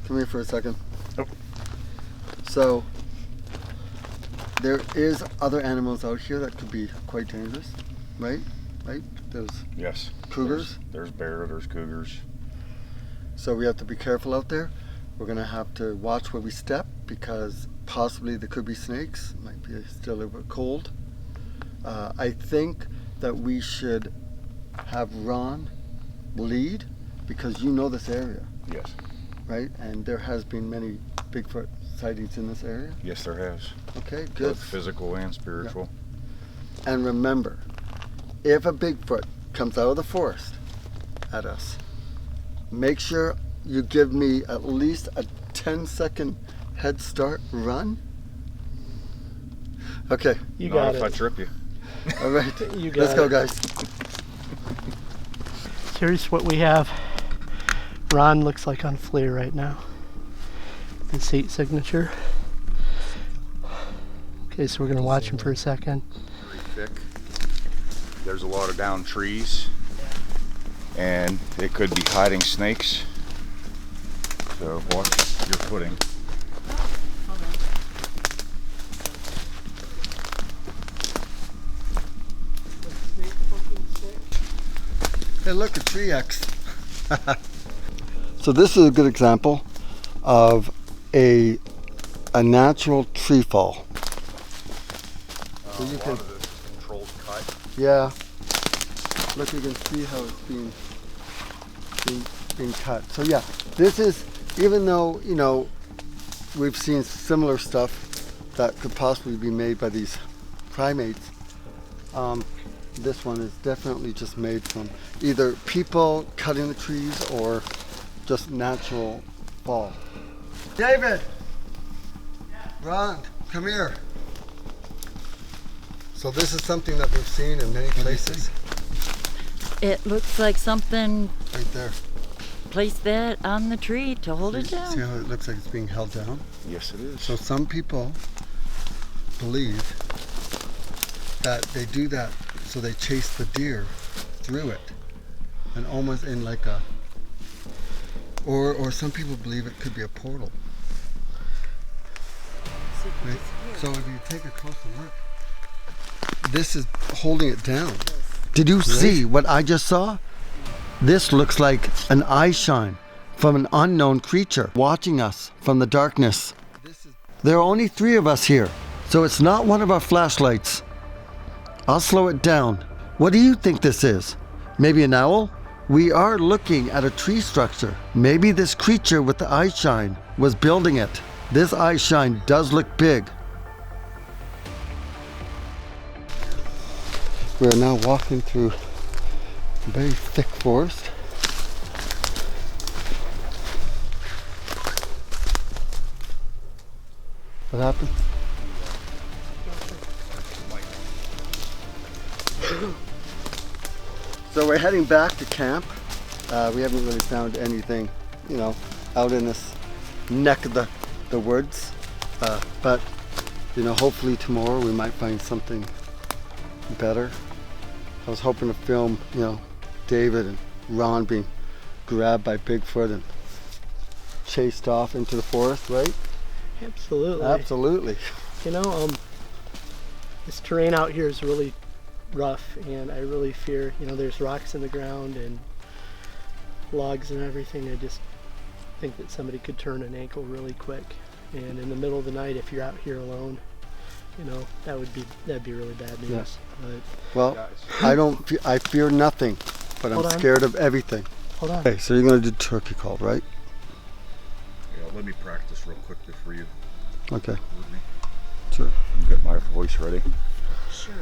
come here for a second. Oh. So, there is other animals out here that could be quite dangerous, right? Right? There's Yes. cougars. There's bear, there's cougars. So we have to be careful out there. We're gonna have to watch where we step because possibly there could be snakes. It might be still a little bit cold. I think that we should have Ron lead because you know this area, Yes. right? And there has been many Bigfoot sightings in this area. Yes, there has. Okay, good. Both physical and spiritual. And remember, if a Bigfoot comes out of the forest at us, make sure you give me at least a 10-second head start run. Okay, You Not got if I it. trip you. all right. You got Let's go, it. guys. Here's what we have. Ron looks like on FLIR right now. The seat signature. Okay, so we're gonna watch him for a second. Very thick. There's a lot of down trees. And it could be hiding snakes. So watch your footing. Hey, look, a tree X. So this is a good example of a natural tree fall. So you A can, lot of this is controlled cut. yeah. Look, you can see how it's being cut. So yeah, this is, even though, you know, we've seen similar stuff that could possibly be made by these primates, this one is definitely just made from either people cutting the trees or just natural fall. David! Ron, come here. So this is something that we've seen in many places. It looks like something Right there. placed that on the tree to hold it See down. how it looks like it's being held down? Yes, it is. So some people believe that they do that So they chased the deer through it, and almost in like a, or some people believe it could be a portal. Right? So if you take a closer look, this is holding it down. Did you see what I just saw? This looks like an eye shine from an unknown creature watching us from the darkness. There are only 3 of us here, so it's not one of our flashlights. I'll slow it down. What do you think this is? Maybe an owl? We are looking at a tree structure. Maybe this creature with the eye shine was building it. This eye shine does look big. We're now walking through a very thick forest. What happened? So we're heading back to camp. We haven't really found anything, out in this neck of the woods. But, hopefully tomorrow we might find something better. I was hoping to film, David and Ron being grabbed by Bigfoot and chased off into the forest, right? Absolutely. Absolutely. This terrain out here is really rough, and I really fear, there's rocks in the ground and logs and everything. I just think that somebody could turn an ankle really quick, and in the middle of the night, if you're out here alone, that'd be really bad news. Yes. But, well, I fear nothing, but I'm scared of everything. Hold on. Okay, so you're gonna do turkey call, right? Yeah, let me practice real quick for you. Okay. With me. Sure. And get my voice ready. Sure.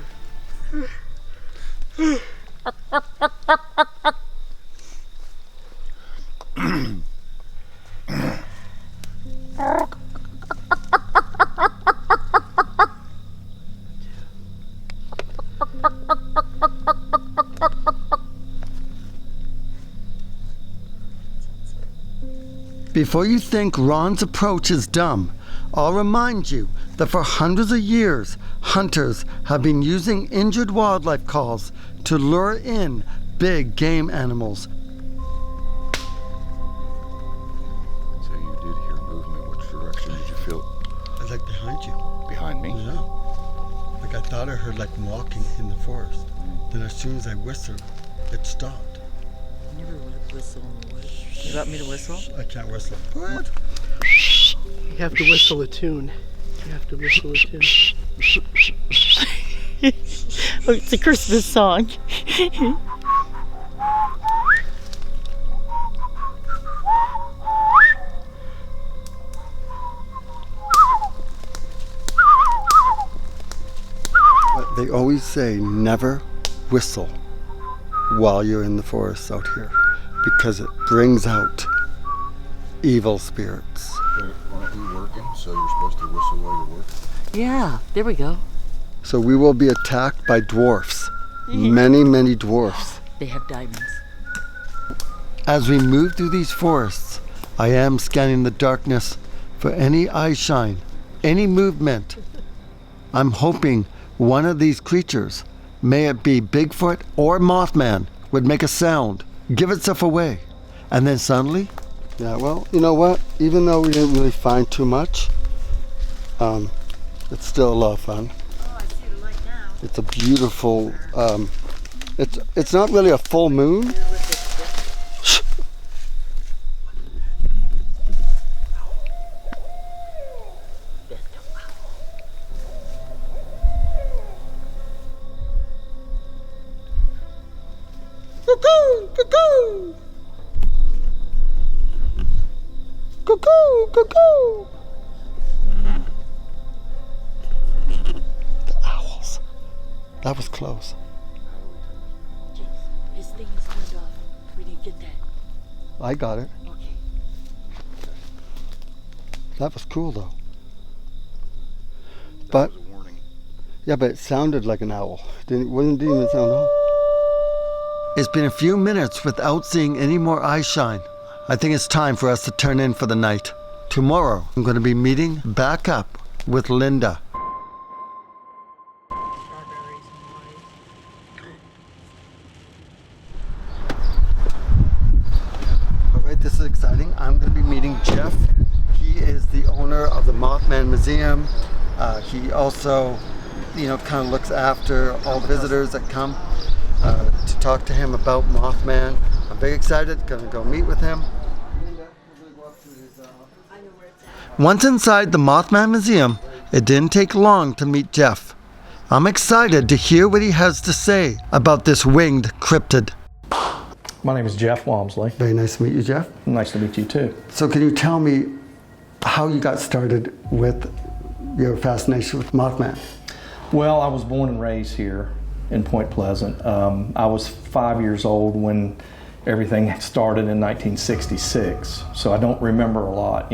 Before you think Ron's approach is dumb, I'll remind you that for hundreds of years, hunters have been using injured wildlife calls to lure in big game animals. So you did hear movement. Which direction did you feel? I was like behind you. Behind me? Yeah. Like I thought I heard like walking in the forest. Then as soon as I whistled, it stopped. I never would have whistled in the woods. You want me to whistle? I can't whistle. What? You have to whistle a tune. Oh, it's a Christmas song. But they always say never whistle while you're in the forest out here, because it brings out evil spirits. Aren't we working? So you're supposed to whistle while you're working? Yeah, there we go. So we will be attacked by dwarfs. Many, many dwarfs. They have diamonds. As we move through these forests, I am scanning the darkness for any eye shine, any movement. I'm hoping one of these creatures, may it be Bigfoot or Mothman, would make a sound, give itself away, and then suddenly, yeah, well, you know what? Even though we didn't really find too much, it's still a lot of fun. Oh, I see the light now. It's a beautiful, it's not really a full moon. Cuckoo! Cuckoo! Cuckoo! Cuckoo! The owls. That was close. Jeez, his thing is turned off. We didn't get that. I got it. Okay. That was cool though. But That was a warning. yeah, but it sounded like an owl. Wouldn't even sound owl. It's been a few minutes without seeing any more eye shine. I think it's time for us to turn in for the night. Tomorrow, I'm going to be meeting back up with Linda. Jeff. He is the owner of the Mothman Museum. He also, kind of looks after all visitors that come to talk to him about Mothman. I'm very excited, going to go meet with him. Once inside the Mothman Museum, it didn't take long to meet Jeff. I'm excited to hear what he has to say about this winged cryptid. My name is Jeff Walmsley. Very nice to meet you, Jeff. Nice to meet you too. So can you tell me how you got started with your fascination with Mothman? Well, I was born and raised here in Point Pleasant. I was 5 years old when everything started in 1966, so I don't remember a lot,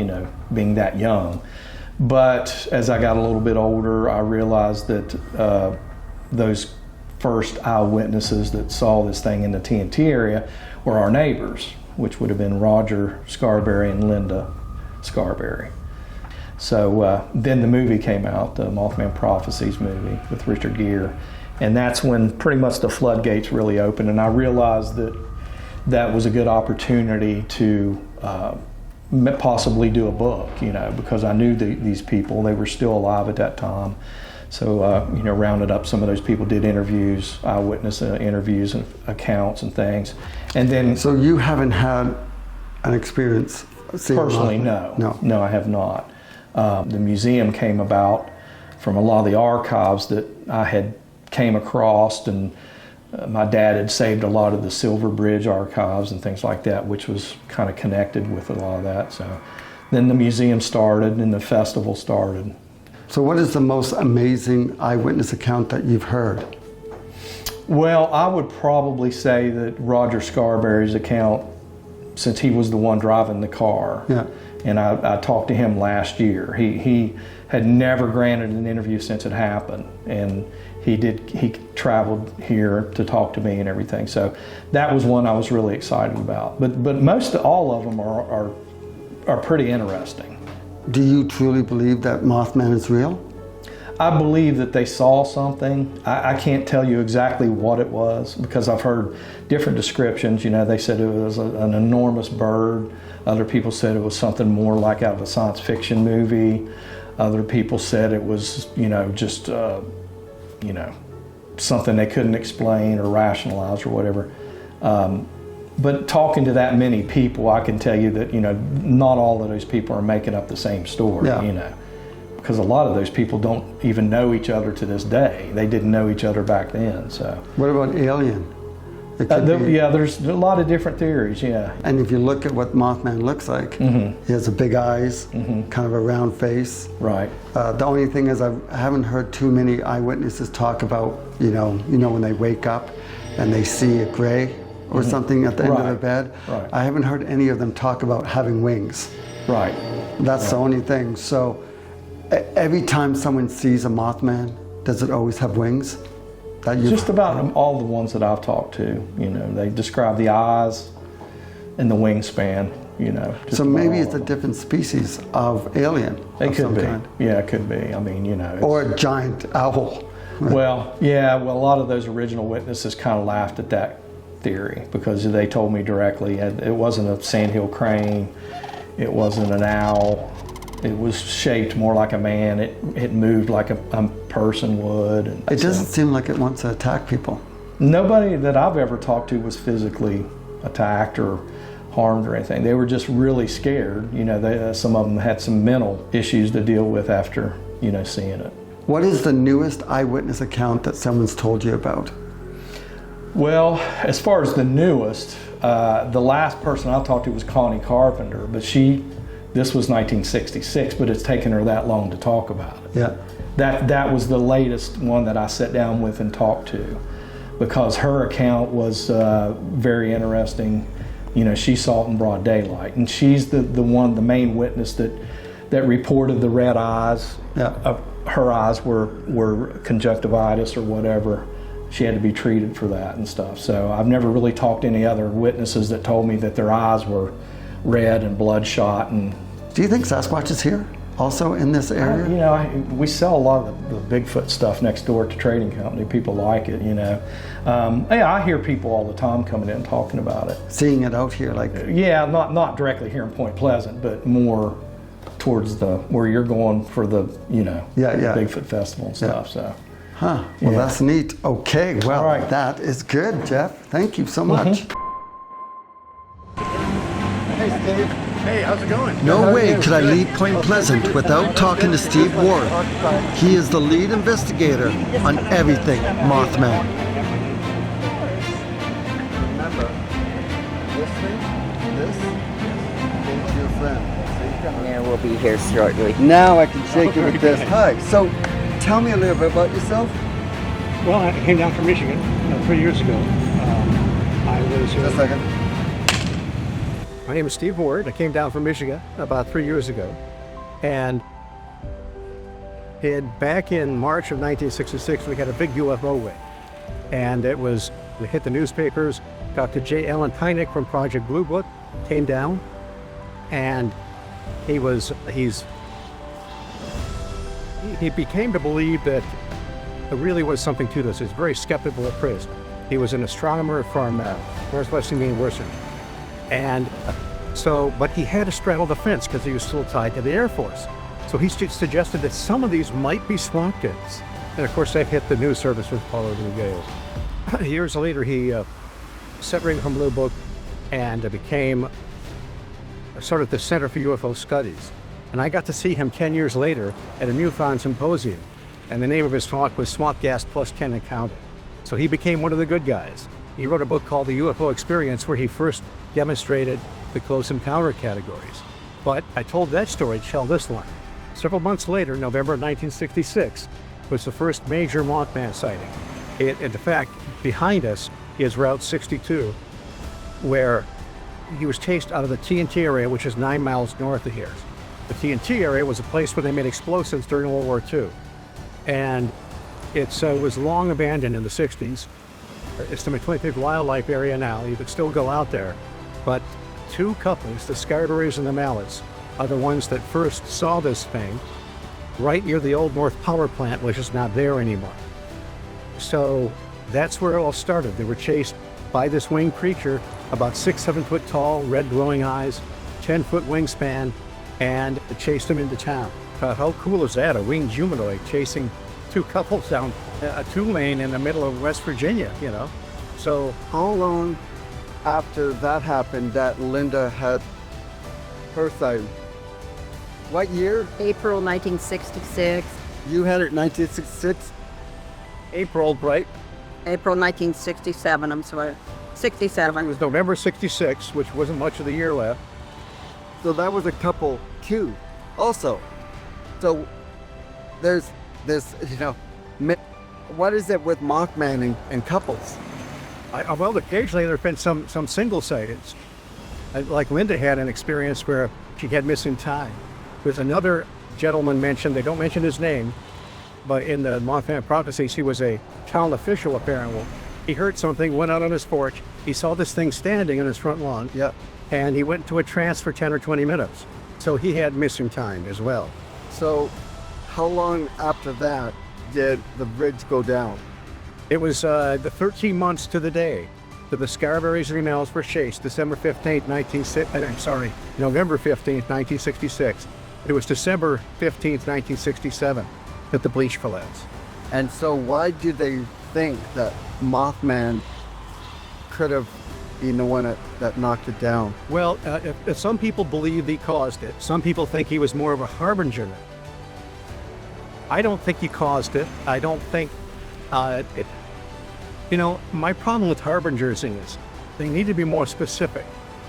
being that young. But as I got a little bit older, I realized that those first eyewitnesses that saw this thing in the TNT area were our neighbors, which would have been Roger Scarberry and Linda Scarberry. So then the movie came out, the Mothman Prophecies movie with Richard Gere, and that's when pretty much the floodgates really opened, and I realized that that was a good opportunity to possibly do a book, because I knew these people, they were still alive at that time. So, rounded up some of those people, did interviews, eyewitness interviews and accounts and things. And then... So you haven't had an experience seeing personally, Mothman? No, I have not. The museum came about from a lot of the archives that I had came across, and my dad had saved a lot of the Silver Bridge archives and things like that, which was kind of connected with a lot of that. So then the museum started and the festival started. So what is the most amazing eyewitness account that you've heard? Well, I would probably say that Roger Scarberry's account, since he was the one driving the car. Yeah. And I talked to him last year. He had never granted an interview since it happened, and he traveled here to talk to me and everything. So that was one I was really excited about. But most all of them are pretty interesting. Do you truly believe that Mothman is real? I believe that they saw something. I can't tell you exactly what it was because I've heard different descriptions. They said it was an enormous bird. Other people said it was something more like out of a science fiction movie. Other people said it was, just, something they couldn't explain or rationalize or whatever. But talking to that many people, I can tell you that, not all of those people are making up the same story, because a lot of those people don't even know each other to this day. They didn't know each other back then, so. What about alien? Yeah, there's a lot of different theories, yeah. And if you look at what Mothman looks like, he has a big eyes, kind of a round face. Right. The only thing is I haven't heard too many eyewitnesses talk about, when they wake up and they see a gray or something at the end of their bed. Right. I haven't heard any of them talk about having wings. Right. That's the only thing. So every time someone sees a Mothman, does it always have wings? Just about all the ones that I've talked to, they describe the eyes and the wingspan, So maybe it's a different species of alien. It could be. Kind. Yeah, it could be. I mean, or a giant owl. Well, a lot of those original witnesses kind of laughed at that theory because they told me directly it wasn't a sandhill crane, it wasn't an owl. It was shaped more like a man. It moved like a person would. And it doesn't seem like it wants to attack people. Nobody that I've ever talked to was physically attacked or harmed or anything. They were just really scared. Some of them had some mental issues to deal with after, seeing it. What is the newest eyewitness account that someone's told you about? Well, as far as the newest, the last person I talked to was Connie Carpenter, but this was 1966, but it's taken her that long to talk about it. Yeah. That was the latest one that I sat down with and talked to, because her account was very interesting. She saw it in broad daylight, and she's the main witness that reported the red eyes. Yeah. Her eyes were conjunctivitis or whatever. She had to be treated for that and stuff. So I've never really talked to any other witnesses that told me that their eyes were red and bloodshot. And do you think Sasquatch is here? also in this area? You know, we sell a lot of the Bigfoot stuff next door to Trading Company. People like it, you know. Yeah, I hear people all the time coming in talking about it. Seeing it out here, like... Yeah, not directly here in Point Pleasant, but more towards where you're going for the, you know, Bigfoot Festival and stuff, so. Huh, well that's neat. Okay, well, right. That is good, Jeff. Thank you so much. Hey, Steve. Hey, how's it going? No way could I leave Point Pleasant without talking to Steve Ward. He is the lead investigator on everything Mothman. Remember, this is your friend. Yeah, we'll be here shortly. Now I can shake you with this. Hi. So, tell me a little bit about yourself. Well, I came down from Michigan 3 years ago. I was... Just a second. My name is Steve Ward. I came down from Michigan about 3 years ago. And back in March of 1966, we had a big UFO wave. And it hit the newspapers. Dr. J. Allen Hynek from Project Blue Book came down. And he became to believe that there really was something to this. He was very skeptical at first. He was an astronomer from Northwestern University. And so, but he had to straddle the fence because he was still tied to the Air Force. So he suggested that some of these might be swamp kids. And of course, they've hit the news services all over the gale. Years later, he separated from Blue Book and became sort of the Center for UFO Studies. And I got to see him 10 years later at a MUFON symposium. And the name of his talk was Swamp Gas Plus 10 and Counting. So he became one of the good guys. He wrote a book called The UFO Experience where he first demonstrated the close encounter categories. But I told that story to tell this one. Several months later, November 1966, was the first major Mothman sighting. In fact, behind us is Route 62, where he was chased out of the TNT area, which is 9 miles north of here. The TNT area was a place where they made explosives during World War II. And it was long abandoned in the 60s. It's the McClintock Wildlife Area now. You could still go out there. But two couples, the Scarberries and the Mallets, are the ones that first saw this thing right near the old North Power Plant, which is not there anymore. So that's where it all started. They were chased by this winged creature, about 6-7 foot tall, red glowing eyes, 10-foot wingspan, and it chased them into town. How cool is that? A winged humanoid chasing two couples down a 2-lane in the middle of West Virginia, you know? So how long after that happened that Linda had her sighting? What year? April 1966. You had it in 1966? April, right? April 1967, I'm sorry. 67. It was November 66, which wasn't much of the year left. So that was a couple too, also. So there's this, you know, what is it with Mothman and couples? Well, occasionally there have been some single sightings. Like Linda had an experience where she had missing time. There's another gentleman mentioned, they don't mention his name, but in the Mothman prophecies, he was a town official apparently. He heard something, went out on his porch, he saw this thing standing in his front lawn, and he went into a trance for 10 or 20 minutes. So he had missing time as well. So how long after that did the bridge go down? It was the 13 months to the day that the Scarberries and Renells were chased, November 15th, 1966. It was December 15th, 1967 that the breach collapsed. And so why do they think that Mothman could have been the one that knocked it down? Well, some people believe he caused it. Some people think he was more of a harbinger. I don't think he caused it. I don't think you know, my problem with harbingers is they need to be more specific.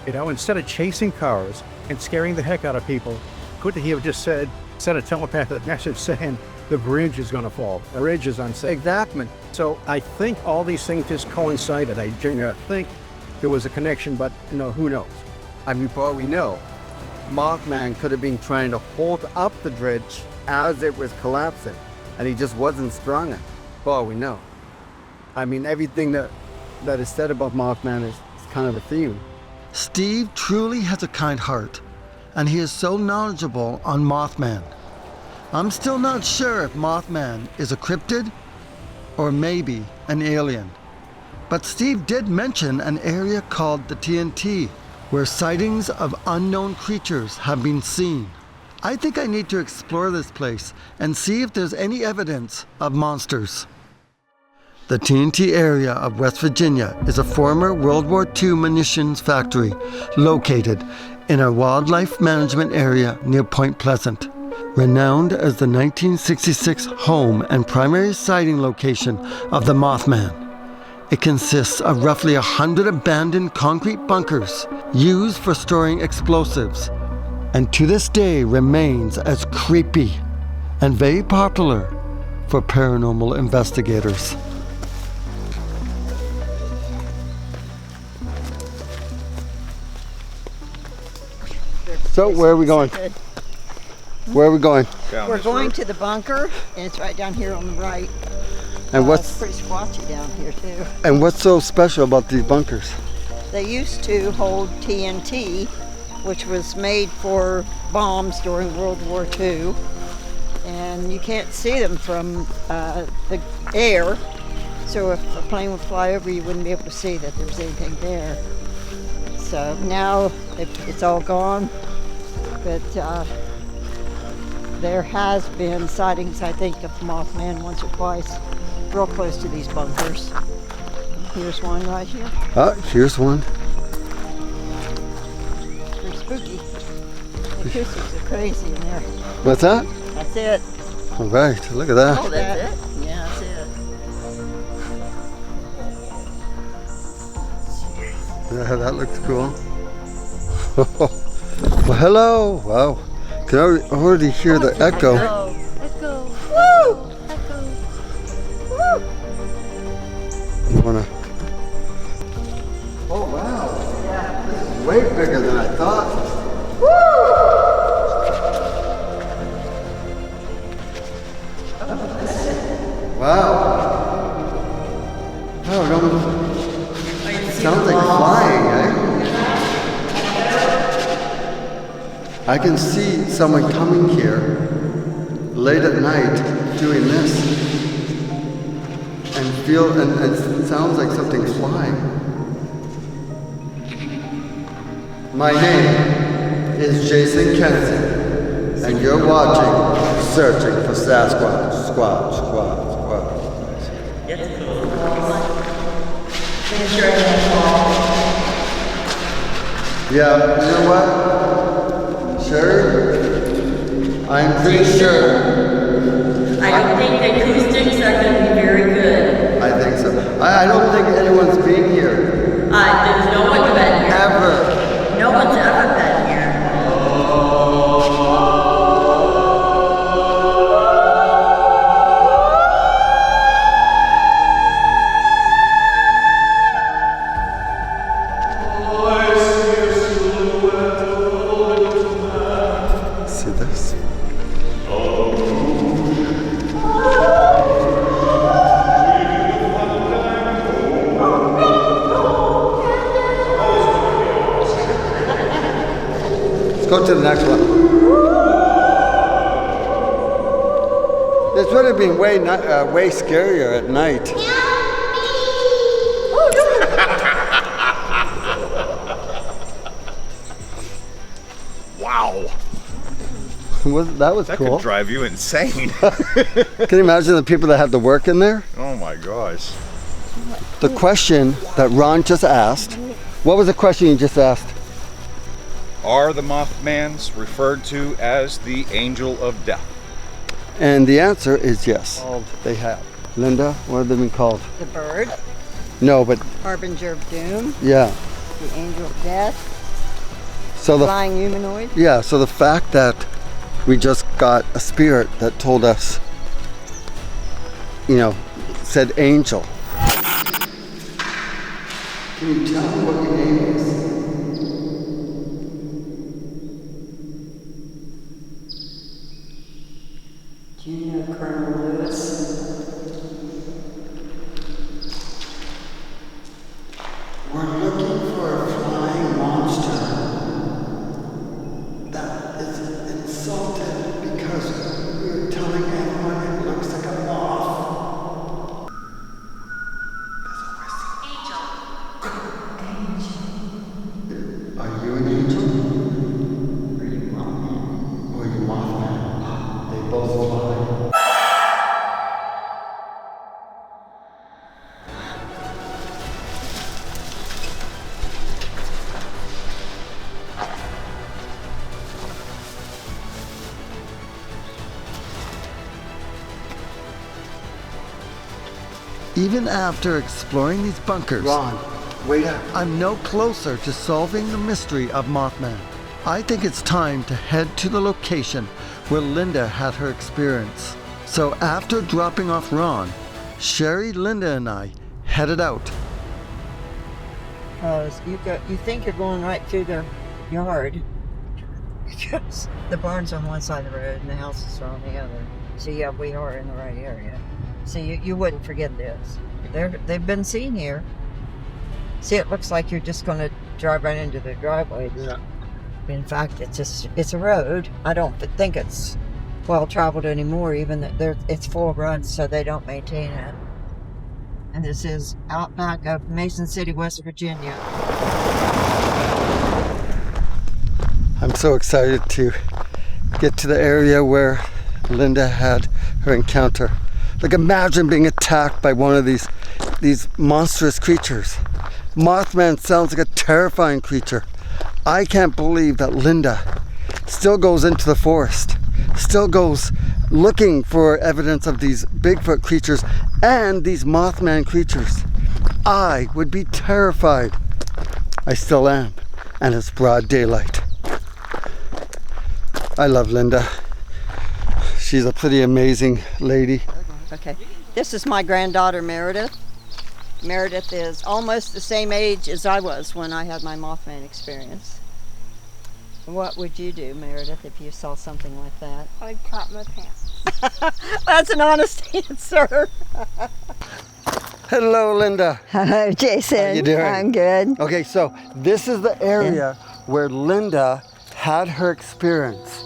You know, instead of chasing cars and scaring the heck out of people, couldn't he have just sent a telepathic message saying the bridge is going to fall, the bridge is unsafe? Exactly. So I think all these things just coincided. I genuinely think there was a connection, but you know, who knows? I mean, for all we know, Mothman could have been trying to hold up the bridge as it was collapsing, and he just wasn't strong enough. For all we know. I mean, everything that is said about Mothman is kind of a theme. Steve truly has a kind heart, and he is so knowledgeable on Mothman. I'm still not sure if Mothman is a cryptid or maybe an alien. But Steve did mention an area called the TNT, where sightings of unknown creatures have been seen. I think I need to explore this place and see if there's any evidence of monsters. The TNT area of West Virginia is a former World War II munitions factory located in a wildlife management area near Point Pleasant. Renowned as the 1966 home and primary sighting location of the Mothman. It consists of roughly 100 abandoned concrete bunkers used for storing explosives, and to this day remains as creepy and very popular for paranormal investigators. So, where are we going? Where are we going? We're going to the bunker, and it's right down here on the right. And it's pretty squatchy down here too. And what's so special about these bunkers? They used to hold TNT, which was made for bombs during World War II. And you can't see them from the air. So if a plane would fly over, you wouldn't be able to see that there was anything there. So now it's all gone. But there has been sightings, I think, of Mothman once or twice, real close to these bunkers. Here's one right here. Here's one. They're spooky. The acoustics are crazy in there. What's that? That's it. All right, look at that. Oh, that's it? Yeah, that's it. Yeah, that looks cool. Well, hello. Wow. Can already hear the echo. Echo. Woo! Echo. Woo! You wanna? Oh wow! This is way bigger than I thought. Wow! Oh, it sounds like flying, eh? I can see someone coming here late at night doing this and it sounds like something's flying. My name is Jason Kenzie and you're watching Searching for Sasquatch. Squatch. Yeah, you know what? Sherri, I'm pretty sure. I don't think the acoustics are going to be very good. I think so. I don't think anyone's been here. There's no one's been here. Ever. No one's ever been here. See this? Let's go to the next one. This would have been way scarier at night. Wow. That was That cool. could drive you insane. Can you imagine the people that had to work in there? Oh my gosh. The question that Ron just asked, what was the question you just asked? Are the Mothmans referred to as the angel of death? And the answer is yes, they have. Linda, what have they been called? The bird, No, but harbinger of doom, yeah. the angel of death, So flying humanoid. Yeah, so the fact that we just got a spirit that told us, said angel. Can you tell me what your name is? Do you know Colonel Lewis? We're looking for a flying monster that is insulted because we're Even after exploring these bunkers, Ron, wait up. I'm no closer to solving the mystery of Mothman. I think it's time to head to the location where Linda had her experience. So after dropping off Ron, Sherri, Linda, and I headed out. You think you're going right through the yard because the barn's on one side of the road and the houses are on the other. So yeah, we are in the right area. So you wouldn't forget this. They've been seen here. See, it looks like you're just going to drive right into the driveway. Yeah. In fact, it's a road. I don't think it's well traveled anymore. Even that it's full of ruts, so they don't maintain it. And this is out back of Mason City, West Virginia. I'm so excited to get to the area where Linda had her encounter. Like, imagine being attacked by one of these monstrous creatures. Mothman sounds like a terrifying creature. I can't believe that Linda still goes into the forest, still goes looking for evidence of these Bigfoot creatures and these Mothman creatures. I would be terrified. I still am, and it's broad daylight. I love Linda. She's a pretty amazing lady. Okay, this is my granddaughter Meredith. Meredith is almost the same age as I was when I had my Mothman experience. What would you do, Meredith, if you saw something like that? I'd crop my pants. That's an honest answer. Hello, Linda. Hello, Jason. How you doing? I'm good. Okay, so this is the area where Linda had her experience,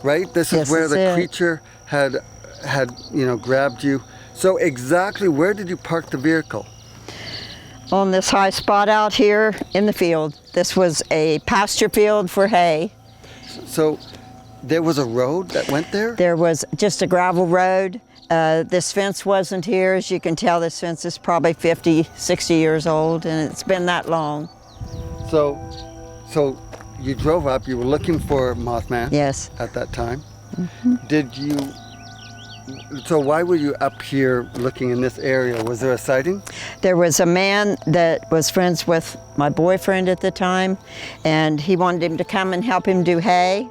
right? This is where the creature had grabbed you. So exactly where did you park the vehicle? On this high spot out here in the field. This was a pasture field for hay. So there was a road that went there? There was just a gravel road. This fence wasn't here. As you can tell, this fence is probably 50, 60 years old, and it's been that long. So you drove up, you were looking for Mothman? Yes. At that time? Mm-hmm. So why were you up here looking in this area? Was there a sighting? There was a man that was friends with my boyfriend at the time, and he wanted him to come and help him do hay.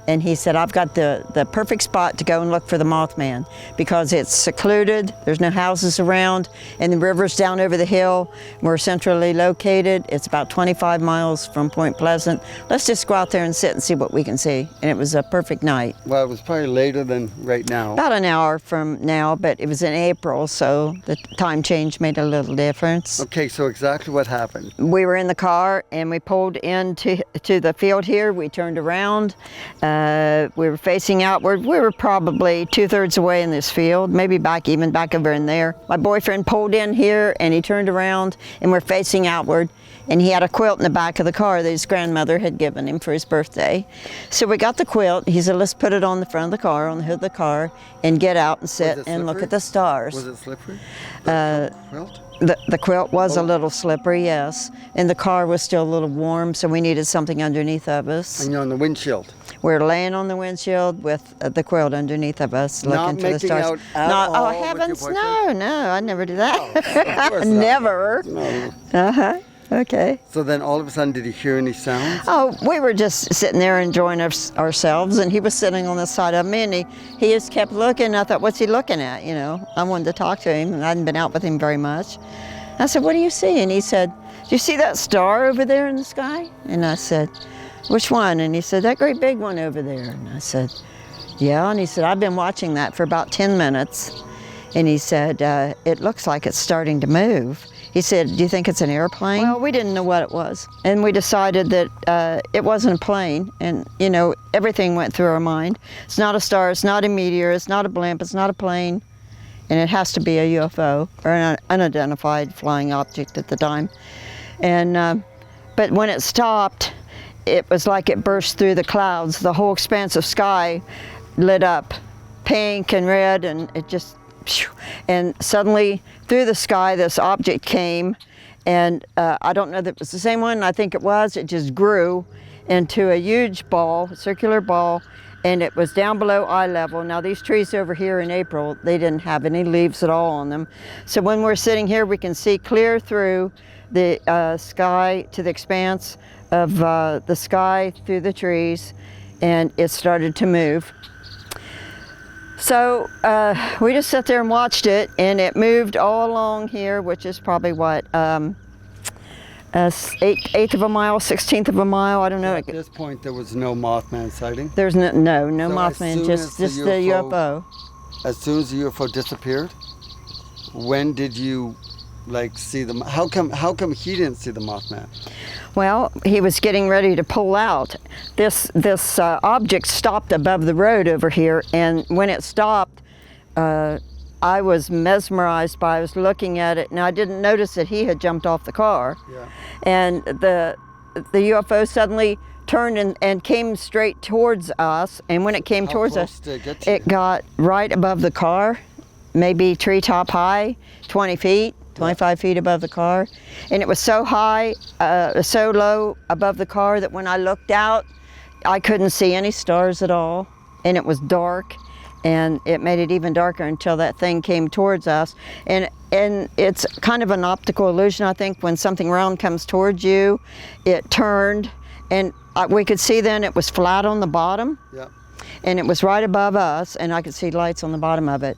And he said, I've got the perfect spot to go and look for the Mothman because it's secluded, there's no houses around, and the river's down over the hill. We're centrally located. It's about 25 miles from Point Pleasant. Let's just go out there and sit and see what we can see. And it was a perfect night. Well, it was probably later than right now. About an hour from now, but it was in April, so the time change made a little difference. Okay, so exactly what happened? We were in the car and we pulled into the field here. We turned around. We were facing outward. We were probably 2/3 away in this field, maybe even back over in there. My boyfriend pulled in here and he turned around and we're facing outward. And he had a quilt in the back of the car that his grandmother had given him for his birthday. So we got the quilt. He said, let's put it on the front of the car, on the hood of the car, and get out and sit and look at the stars. Was it slippery? The quilt? The quilt was a little slippery, yes. And the car was still a little warm, so we needed something underneath of us. And you're on the windshield? We're laying on the windshield with the quilt underneath of us, looking to the stars. Not making out at all? Oh, heavens, no, I never do that. Of course never. No. Uh-huh. Okay. So then all of a sudden, did he hear any sounds? Oh, we were just sitting there enjoying ourselves, and he was sitting on the side of me, and he just kept looking. I thought, what's he looking at? You know, I wanted to talk to him, and I hadn't been out with him very much. I said, what do you see? And he said, do you see that star over there in the sky? And I said, which one? And he said, that great big one over there. And I said, yeah. And he said, I've been watching that for about 10 minutes. And he said, it looks like it's starting to move. He said, do you think it's an airplane? Well, we didn't know what it was. And we decided that it wasn't a plane. And, you know, everything went through our mind. It's not a star, it's not a meteor, it's not a blimp, it's not a plane. And it has to be a UFO, or an unidentified flying object at the time. And, but when it stopped, it was like it burst through the clouds. The whole expanse of sky lit up pink and red, and it just, and suddenly through the sky this object came, and I don't know that it was the same one. I think it was. It just grew into a huge ball, a circular ball, and it was down below eye level. Now these trees over here in April, they didn't have any leaves at all on them. So when we're sitting here, we can see clear through the sky to the expanse of the sky through the trees, and it started to move. So we just sat there and watched it, and it moved all along here, which is probably what, eighth of a mile, 16th of a mile, I don't know. At this point, there was no Mothman sighting? There's no So Mothman, just the UFO. As soon as the UFO disappeared, when did you see them? How come he didn't see the Mothman? Well, he was getting ready to pull out. This object stopped above the road over here, and when it stopped, I was mesmerized by it. I was looking at it, and I didn't notice that he had jumped off the car. Yeah. And the UFO suddenly turned and came straight towards us, and when it came towards us, it got right above the car, maybe treetop high, 20 feet. 25 feet above the car, and it was so high, so low above the car that when I looked out, I couldn't see any stars at all, and it was dark, and it made it even darker until that thing came towards us. And it's kind of an optical illusion, I think. When something round comes towards you, it turned, and we could see then it was flat on the bottom. Yeah. And it was right above us, and I could see lights on the bottom of it.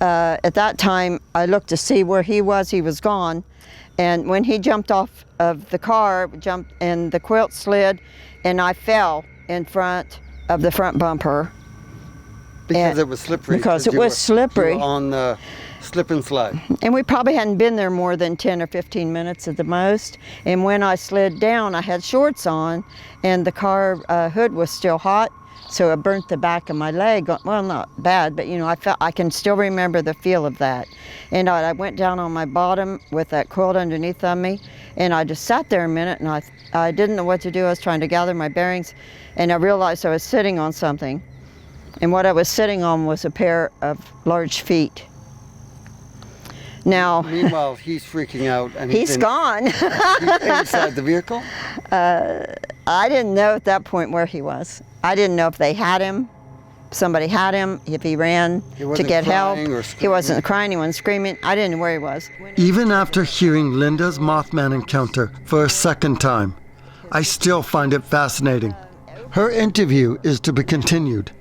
At that time, I looked to see where he was gone, and when he jumped off of the car, and the quilt slid, and I fell in front of the front bumper. Because it was slippery? Because it was slippery. You were on the slip and slide. And we probably hadn't been there more than 10 or 15 minutes at the most, and when I slid down, I had shorts on, and the car hood was still hot. So it burnt the back of my leg. Well, not bad, but I can still remember the feel of that. And I went down on my bottom with that quilt underneath of me, and I just sat there a minute, and I didn't know what to do. I was trying to gather my bearings, and I realized I was sitting on something. And what I was sitting on was a pair of large feet. Now, meanwhile, he's freaking out, and he's gone. He's inside the vehicle? I didn't know at that point where he was. I didn't know if they had him, somebody had him, if he ran to get help. He wasn't crying, he wasn't screaming. I didn't know where he was. Even after hearing Linda's Mothman encounter for a second time, I still find it fascinating. Her interview is to be continued.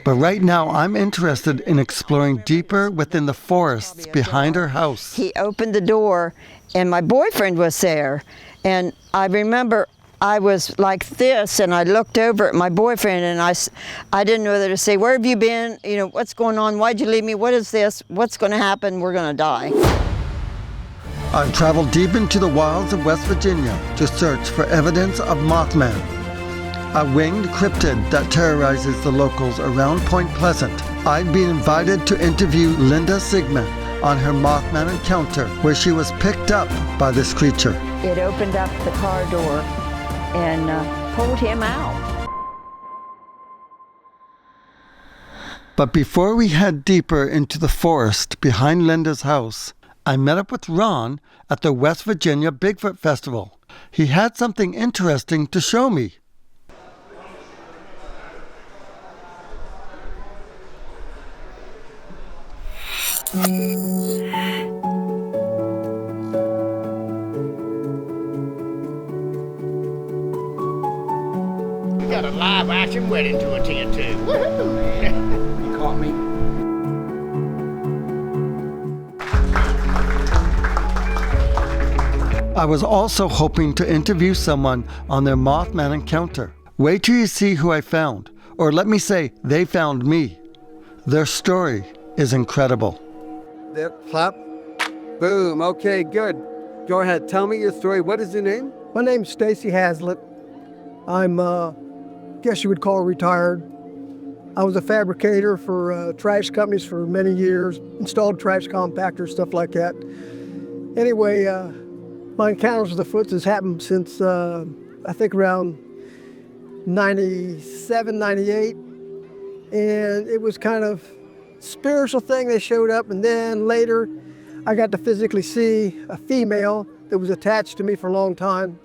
But right now, I'm interested in exploring deeper within the forests behind her house. He opened the door, and my boyfriend was there. And I remember I was like this, and I looked over at my boyfriend, and I didn't know whether to say, "Where have you been? What's going on? Why'd you leave me? What is this? What's going to happen? We're going to die." I've traveled deep into the wilds of West Virginia to search for evidence of Mothman, a winged cryptid that terrorizes the locals around Point Pleasant. I'd been invited to interview Linda Sigman on her Mothman encounter, where she was picked up by this creature. It opened up the car door and pulled him out. But before we head deeper into the forest behind Linda's house, I met up with Ron at the West Virginia Bigfoot Festival. He had something interesting to show me. We got a live action wedding to attend to. Woohoo! You caught me. I was also hoping to interview someone on their Mothman encounter. Wait till you see who I found. Or let me say, they found me. Their story is incredible. There, clap. Boom. Okay, good. Go ahead. Tell me your story. What is your name? My name's Stacy Hazlitt. I'm, guess you would call retired. I was a fabricator for trash companies for many years, installed trash compactors, stuff like that. Anyway, my encounters with the Foots has happened since, I think around 97, 98. And it was kind of spiritual thing. They showed up, and then later I got to physically see a female that was attached to me for a long time.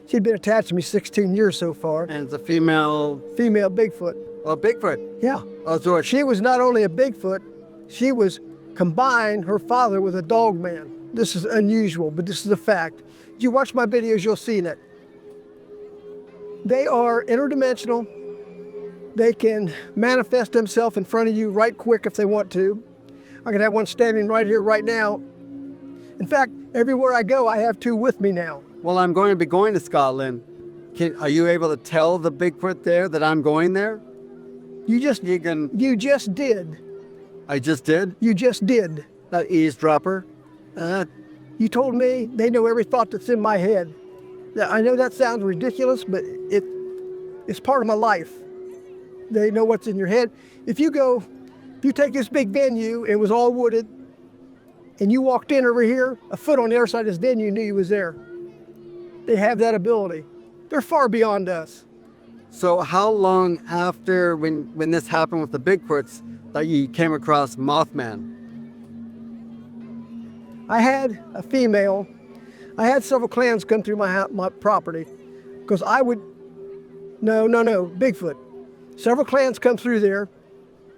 She'd been attached to me 16 years so far. And it's a female? Female Bigfoot. Oh, Bigfoot. Yeah. Oh, so She was not only a Bigfoot, she was combined her father with a dog man. This is unusual, but this is a fact. If you watch my videos, you'll see that. They are interdimensional. They can manifest themselves in front of you right quick if they want to. I can have one standing right here right now. In fact, everywhere I go, I have two with me now. Well, I'm going to be going to Scotland. Are you able to tell the Bigfoot there that I'm going there? You just did. I just did? You just did. That eavesdropper? You told me they know every thought that's in my head. I know that sounds ridiculous, but it's part of my life. They know what's in your head. If you take this big venue, it was all wooded, and you walked in over here, a foot on the other side of this venue knew you was there. They have that ability. They're far beyond us. So how long after when this happened with the Bigfoots that you came across Mothman? I had a female. I had several clans come through my property because I would, no, Bigfoot. Several clans come through there.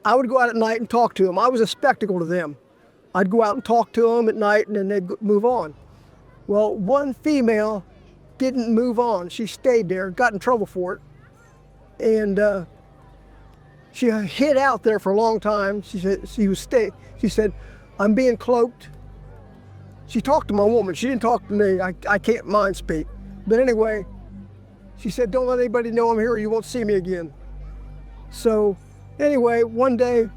I would go out at night and talk to them. I was a spectacle to them. I'd go out and talk to them at night and then they'd move on. Well, one female didn't move on. She stayed there, got in trouble for it. And she hid out there for a long time. She said, I'm being cloaked. She talked to my woman. She didn't talk to me. I can't mind speak. But anyway, she said, don't let anybody know I'm here or you won't see me again. So anyway, one day,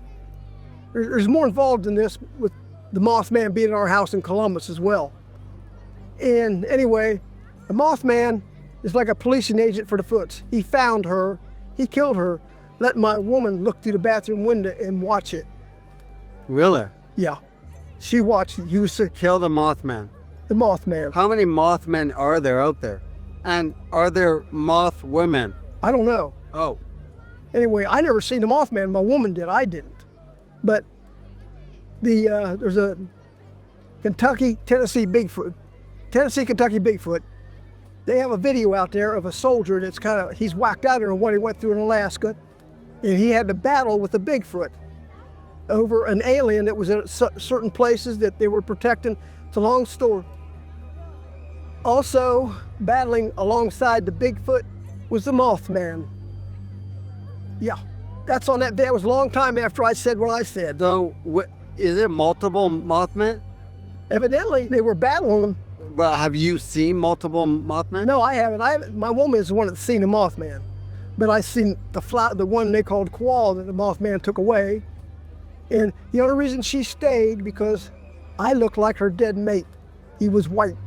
there's more involved in this with the Mothman being in our house in Columbus as well. And anyway, the Mothman is like a policing agent for the Foots. He found her, he killed her, let my woman look through the bathroom window and watch it. Really? Yeah. She watched it. You used to kill the Mothman? The Mothman. How many Mothmen are there out there? And are there moth women? I don't know. Oh. Anyway, I never seen the Mothman. My woman did. I didn't. But there's a Kentucky, Kentucky Bigfoot. They have a video out there of a soldier that's he's whacked out on what he went through in Alaska. And he had to battle with a Bigfoot over an alien that was at certain places that they were protecting. It's a long story. Also, battling alongside the Bigfoot was the Mothman. Yeah, that's on that day. It was a long time after I said what I said. So, is there multiple Mothmen? Evidently, they were battling them. Well, have you seen multiple Mothmen? No, I haven't. My woman is the one that's seen a Mothman. But I seen the one they called Qual that the Mothman took away. And the only reason she stayed because I looked like her dead mate. He was white.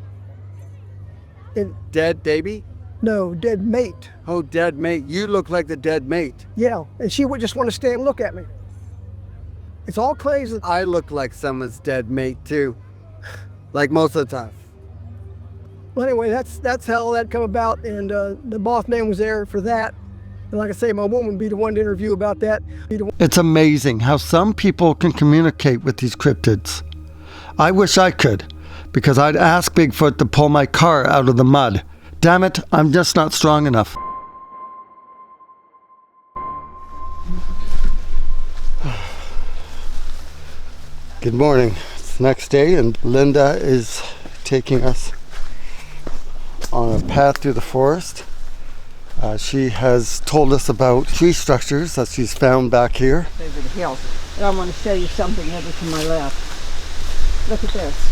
And dead baby? No, dead mate. Oh, dead mate. You look like the dead mate. Yeah, and she would just want to stand and look at me. It's all crazy. I look like someone's dead mate too. Like most of the time. Well, anyway, that's how that come about, and the Mothman was there for that. And like I say, my woman would be the one to interview about that. It's amazing how some people can communicate with these cryptids. I wish I could, because I'd ask Bigfoot to pull my car out of the mud. Damn it, I'm just not strong enough. Good morning. It's the next day, and Linda is taking us on a path through the forest. She has told us about tree structures that she's found back here. Over the hill. And I want to show you something over to my left. Look at this.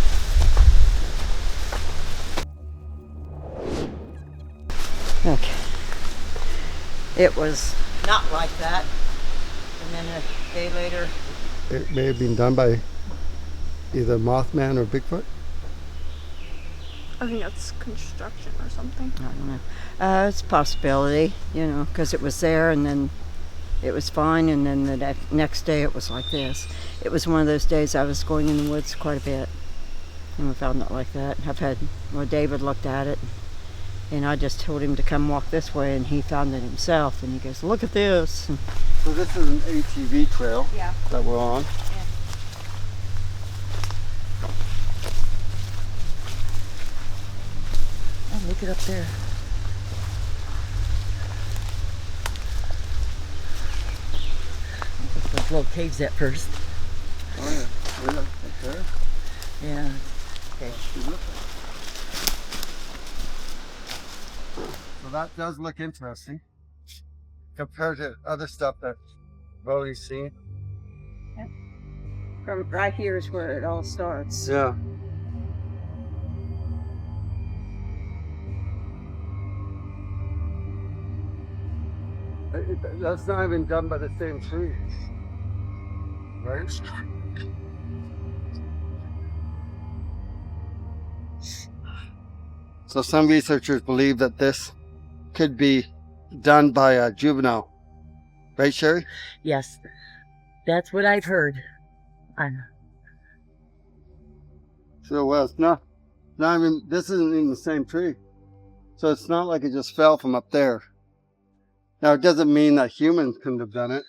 Okay. It was not like that. And then a day later. It may have been done by either Mothman or Bigfoot. I think that's construction or something. I don't know. It's a possibility, because it was there and then it was fine, and then the next day it was like this. It was one of those days I was going in the woods quite a bit, and we found it like that. David looked at it, and I just told him to come walk this way, and he found it himself, and he goes, look at this. So this is an ATV trail that we're on. Oh, look it up there. little caves at first. Oh yeah, right there. Yeah. Okay. So that does look interesting compared to other stuff that I've already seen. From right here is where it all starts. Yeah. That's not even done by the same tree, right? So some researchers believe that this could be done by a juvenile, right, Sherri? Yes, that's what I've heard. So well, it's not even. This isn't even the same tree, so it's not like it just fell from up there. Now, it doesn't mean that humans couldn't have done it.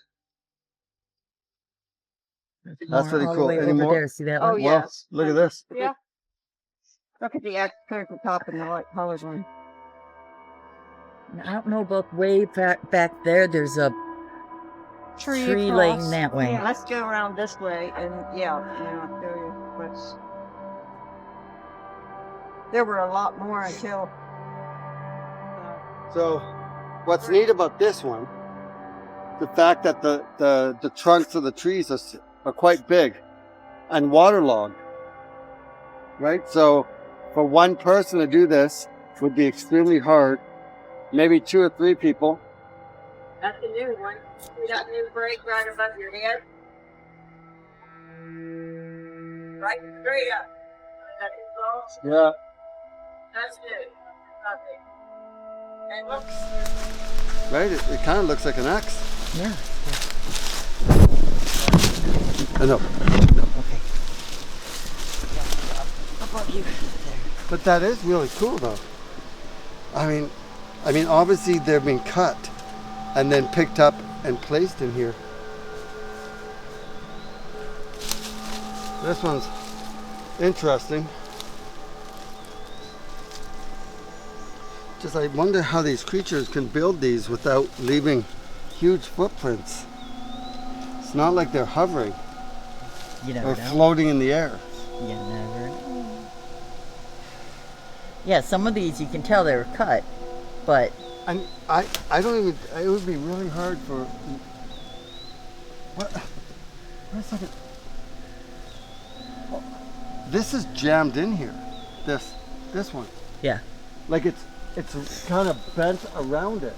That's pretty cool. Any more? There, see that Oh, one? yes. Well, look at this. Yeah. Look at the actual top and the light colored one. I don't know about way back there. There's a tree across. laying that way. Yeah, let's go around this way and I'll show you what's. There were a lot more until. So, what's neat about this one, the fact that the trunks of the trees are quite big and waterlogged, right? So, for one person to do this would be extremely hard. Maybe 2 or 3 people. That's the new one. See that new break right above your head? Right straight up. That is all. Yeah. That's new. And look. Right? It kind of looks like an axe. Yeah. No. Okay. Above you. There. But that is really cool, though. I mean, obviously they've been cut and then picked up and placed in here. This one's interesting. Just I wonder how these creatures can build these without leaving huge footprints. It's not like they're hovering or floating in the air. You never know. Yeah, some of these you can tell they were cut, but And I don't even. It would be really hard for. What? Wait a second. Oh, this is jammed in here. This one. yeah. Like it's kind of bent around it.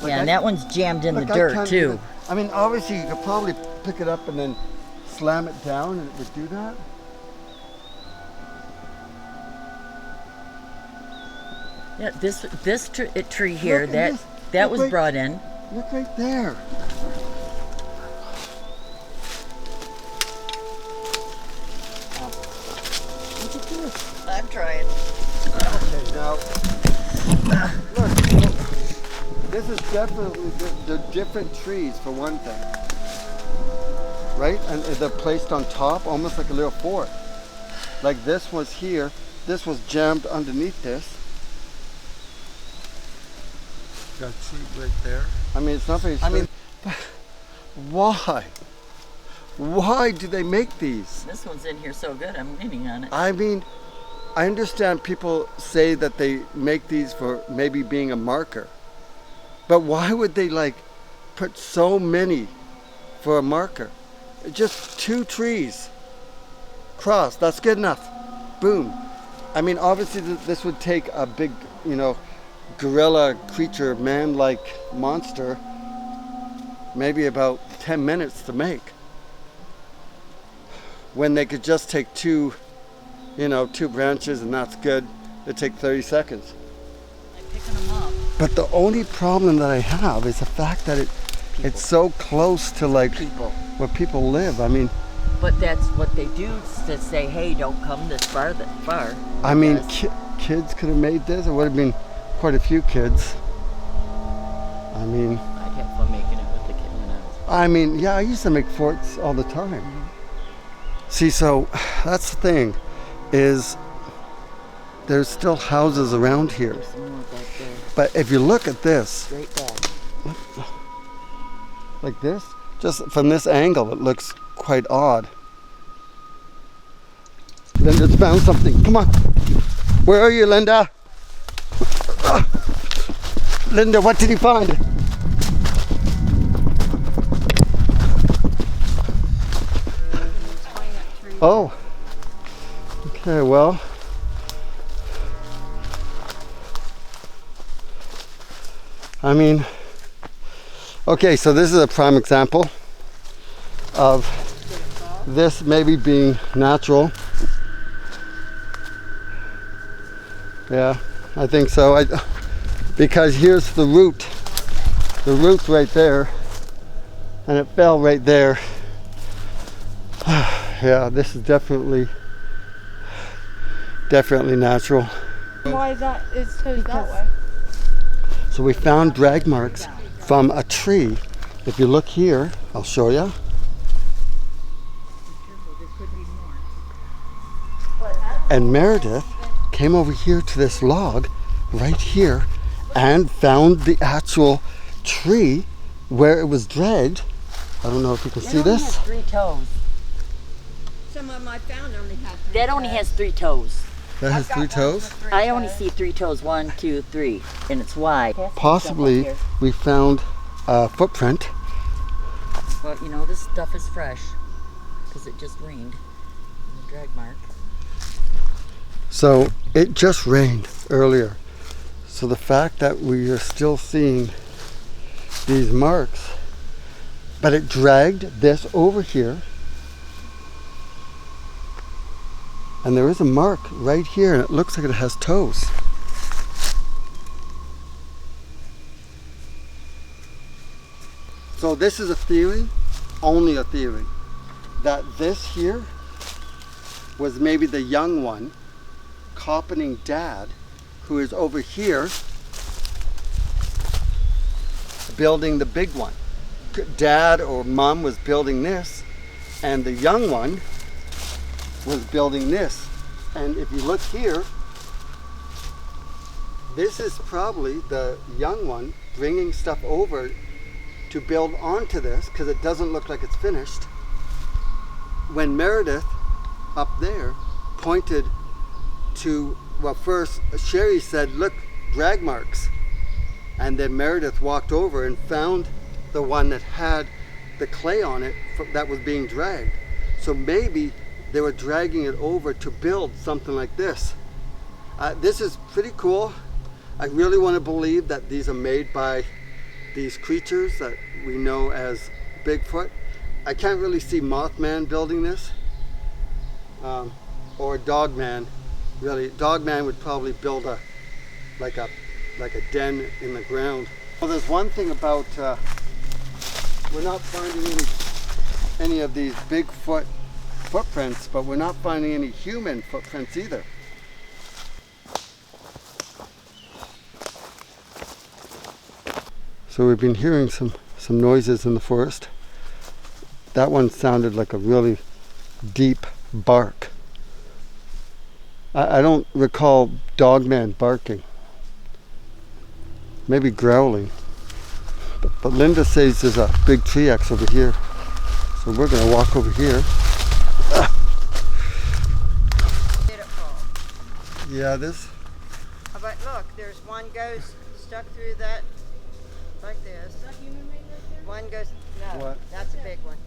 Like Yeah, and that one's jammed in the dirt too. I mean, obviously you could probably pick it up and then slam it down, and it would do that. Yeah, this tree here, Look at that Look was right- brought in. Look right there. Look at this. I'm trying. Okay, now, look, this is definitely the different trees for one thing, right? And they're placed on top, almost like a little fort. Like this was here, this was jammed underneath this. Got tree right there. I mean, it's not very. I mean, why? Why do they make these? This one's in here so good, I'm leaning on it. I mean, I understand people say that they make these for maybe being a marker. But why would they like put so many for a marker? Just 2 trees. Cross, that's good enough. Boom. I mean, obviously this would take a big, gorilla creature, man-like monster, maybe about 10 minutes to make. When they could just take 2 branches and that's good. It'd take 30 seconds. I'm picking them up. But the only problem that I have is the fact that it's so close to like where people live. I mean, But that's what they do to say, hey, don't come this far, that far. I mean, kids could have made this. It would have been quite a few kids. I mean, I'd have fun making it with the kid when I was. I mean, yeah, I used to make forts all the time. See, so that's the thing, is there's still houses around here. There's some more back there. But if you look at this, Straight back. like this, Just from this angle, it looks quite odd. Linda's found something. Come on. Where are you, Linda? Linda, what did you find? Oh. Okay, well. I mean, okay, so this is a prime example of this maybe being natural. Yeah, I think so. Because here's the root. The root's right there, and it fell right there. Yeah, this is definitely natural. Why is that? It's that way. So we found drag marks from a tree. If you look here, I'll show you. And Meredith came over here to this log right here and found the actual tree where it was dragged. I don't know if you can see this. It only has 3 toes. Some of them I found only had 3 That toes. only has 3 toes. That has 3 toes? I only see 3 toes. 1, 2, 3, and it's wide. Possibly we found a footprint. Well, you know, this stuff is fresh because it just rained. The drag mark. So it just rained earlier. So the fact that we are still seeing these marks, but it dragged this over here. And there is a mark right here, and it looks like it has toes. So this is a theory, only a theory, that this here was maybe the young one accompanying Dad, who is over here building the big one. Dad or Mom was building this, and the young one was building this. And if you look here, this is probably the young one bringing stuff over to build onto this, because it doesn't look like it's finished. When Meredith up there pointed to, well, first Sherri said, look, drag marks, and then Meredith walked over and found the one that had the clay on it that was being dragged. So maybe they were dragging it over to build something like this. This is pretty cool. I really want to believe that these are made by these creatures that we know as Bigfoot. I can't really see Mothman building this, or Dogman. Really, Dogman would probably build like a den in the ground. Well, there's one thing about we're not finding any of these Bigfoot footprints, but we're not finding any human footprints either. So we've been hearing some noises in the forest. That one sounded like a really deep bark. I don't recall Dogman barking. Maybe growling. But Linda says there's a big tree axe over here. So we're going to walk over here. Yeah, this. But look, there's one goes stuck through that like this. One goes, no, what? That's a big one.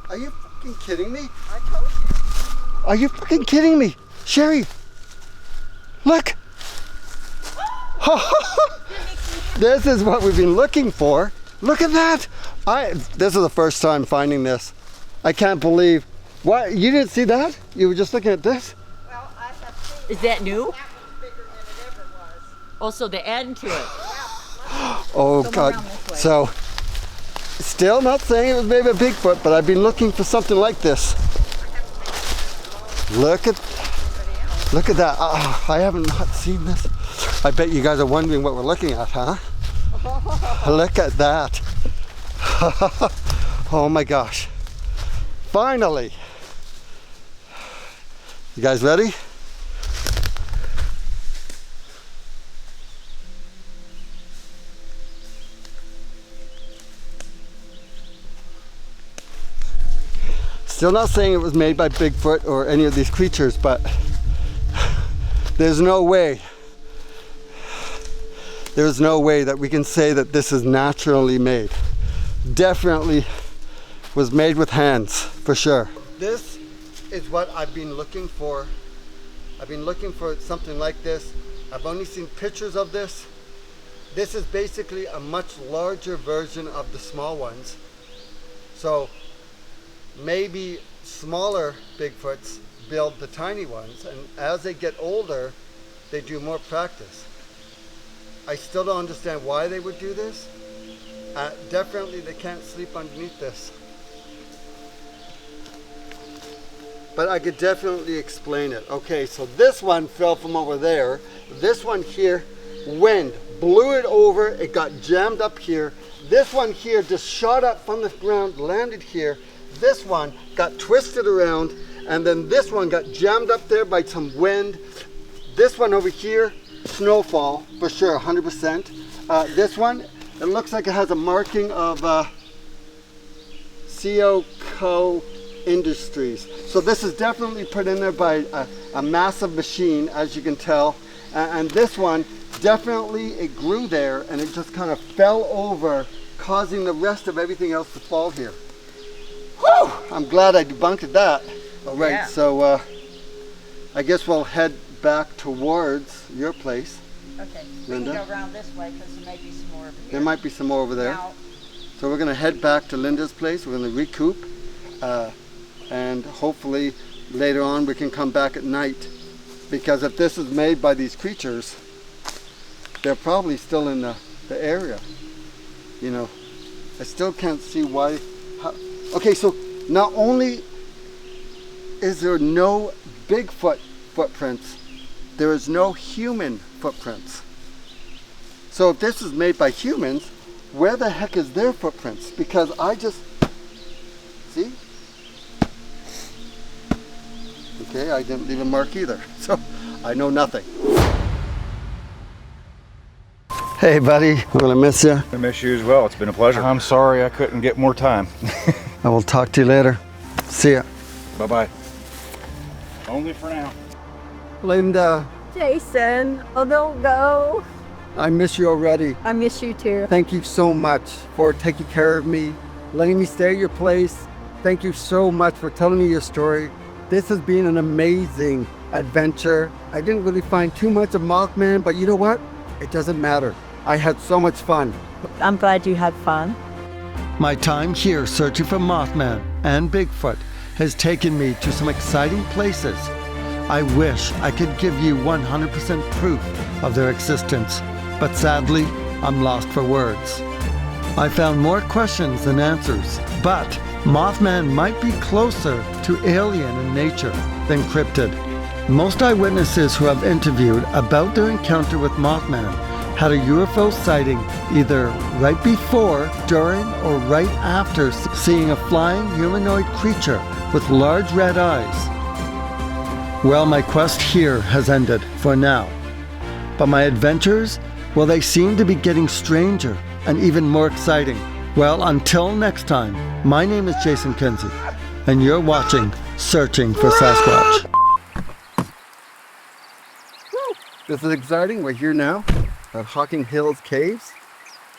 Are you fucking kidding me? I told you. Are you fucking kidding me? Sherri, look. This is what we've been looking for. Look at that. This is the first time finding this. I can't believe. What? You didn't see that? You were just looking at this? Well, I have seen Is that new? That one's bigger than it ever was. Oh, so they're adding to it. Oh, God. So, still not saying it was maybe a Bigfoot, but I've been looking for something like this. Look at that. I haven't not seen this. I bet you guys are wondering what we're looking at, huh? Look at that. Oh my gosh. Finally. You guys ready? Still not saying it was made by Bigfoot or any of these creatures, but there's no way that we can say that this is naturally made. Definitely was made with hands, for sure. This is what I've been looking for. I've been looking for something like this. I've only seen pictures of this. This is basically a much larger version of the small ones. So maybe smaller Bigfoots build the tiny ones, and as they get older, they do more practice. I still don't understand why they would do this. Definitely they can't sleep underneath this. But I could definitely explain it. Okay, so this one fell from over there. This one here, wind blew it over. It got jammed up here. This one here just shot up from the ground, landed here. This one got twisted around, and then this one got jammed up there by some wind. This one over here, snowfall, for sure, 100%. This one, it looks like it has a marking of CO Industries. So this is definitely put in there by a massive machine, as you can tell. And this one, definitely it grew there and it just kind of fell over, causing the rest of everything else to fall here. Whew! I'm glad I debunked that. All right, yeah. So I guess we'll head back towards your place. Okay, Linda. We can go around this way because there may be some more over here. There might be some more over there. Now, so we're going to head back to Linda's place. We're going to recoup. And hopefully later on we can come back at night, because if this is made by these creatures, they're probably still in the area. You know, I still can't see why. Okay, so not only is there no Bigfoot footprints, there is no human footprints. So if this is made by humans, where the heck is their footprints? Because I just, see? Okay, I didn't leave a mark either, so I know nothing. Hey buddy, I'm gonna miss you. I miss you as well, it's been a pleasure. I'm sorry I couldn't get more time. I will talk to you later. See ya. Bye-bye. Only for now. Linda. Jason, oh, don't go. I miss you already. I miss you too. Thank you so much for taking care of me, letting me stay at your place. Thank you so much for telling me your story. This has been an amazing adventure. I didn't really find too much of Mothman, but you know what? It doesn't matter. I had so much fun. I'm glad you had fun. My time here searching for Mothman and Bigfoot has taken me to some exciting places. I wish I could give you 100% proof of their existence, but sadly, I'm lost for words. I found more questions than answers, but Mothman might be closer to alien in nature than cryptid. Most eyewitnesses who I've interviewed about their encounter with Mothman had a UFO sighting either right before, during, or right after seeing a flying humanoid creature with large red eyes. Well, my quest here has ended for now. But my adventures, well, they seem to be getting stranger and even more exciting. Well, until next time, my name is Jason Kenzie, and you're watching Searching for Sasquatch. This is exciting. We're here now at Hocking Hills Caves.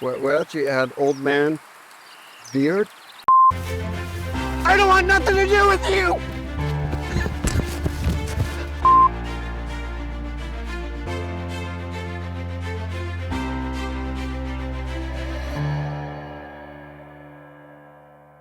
We're actually at Old Man Beard. I don't want nothing to do with you!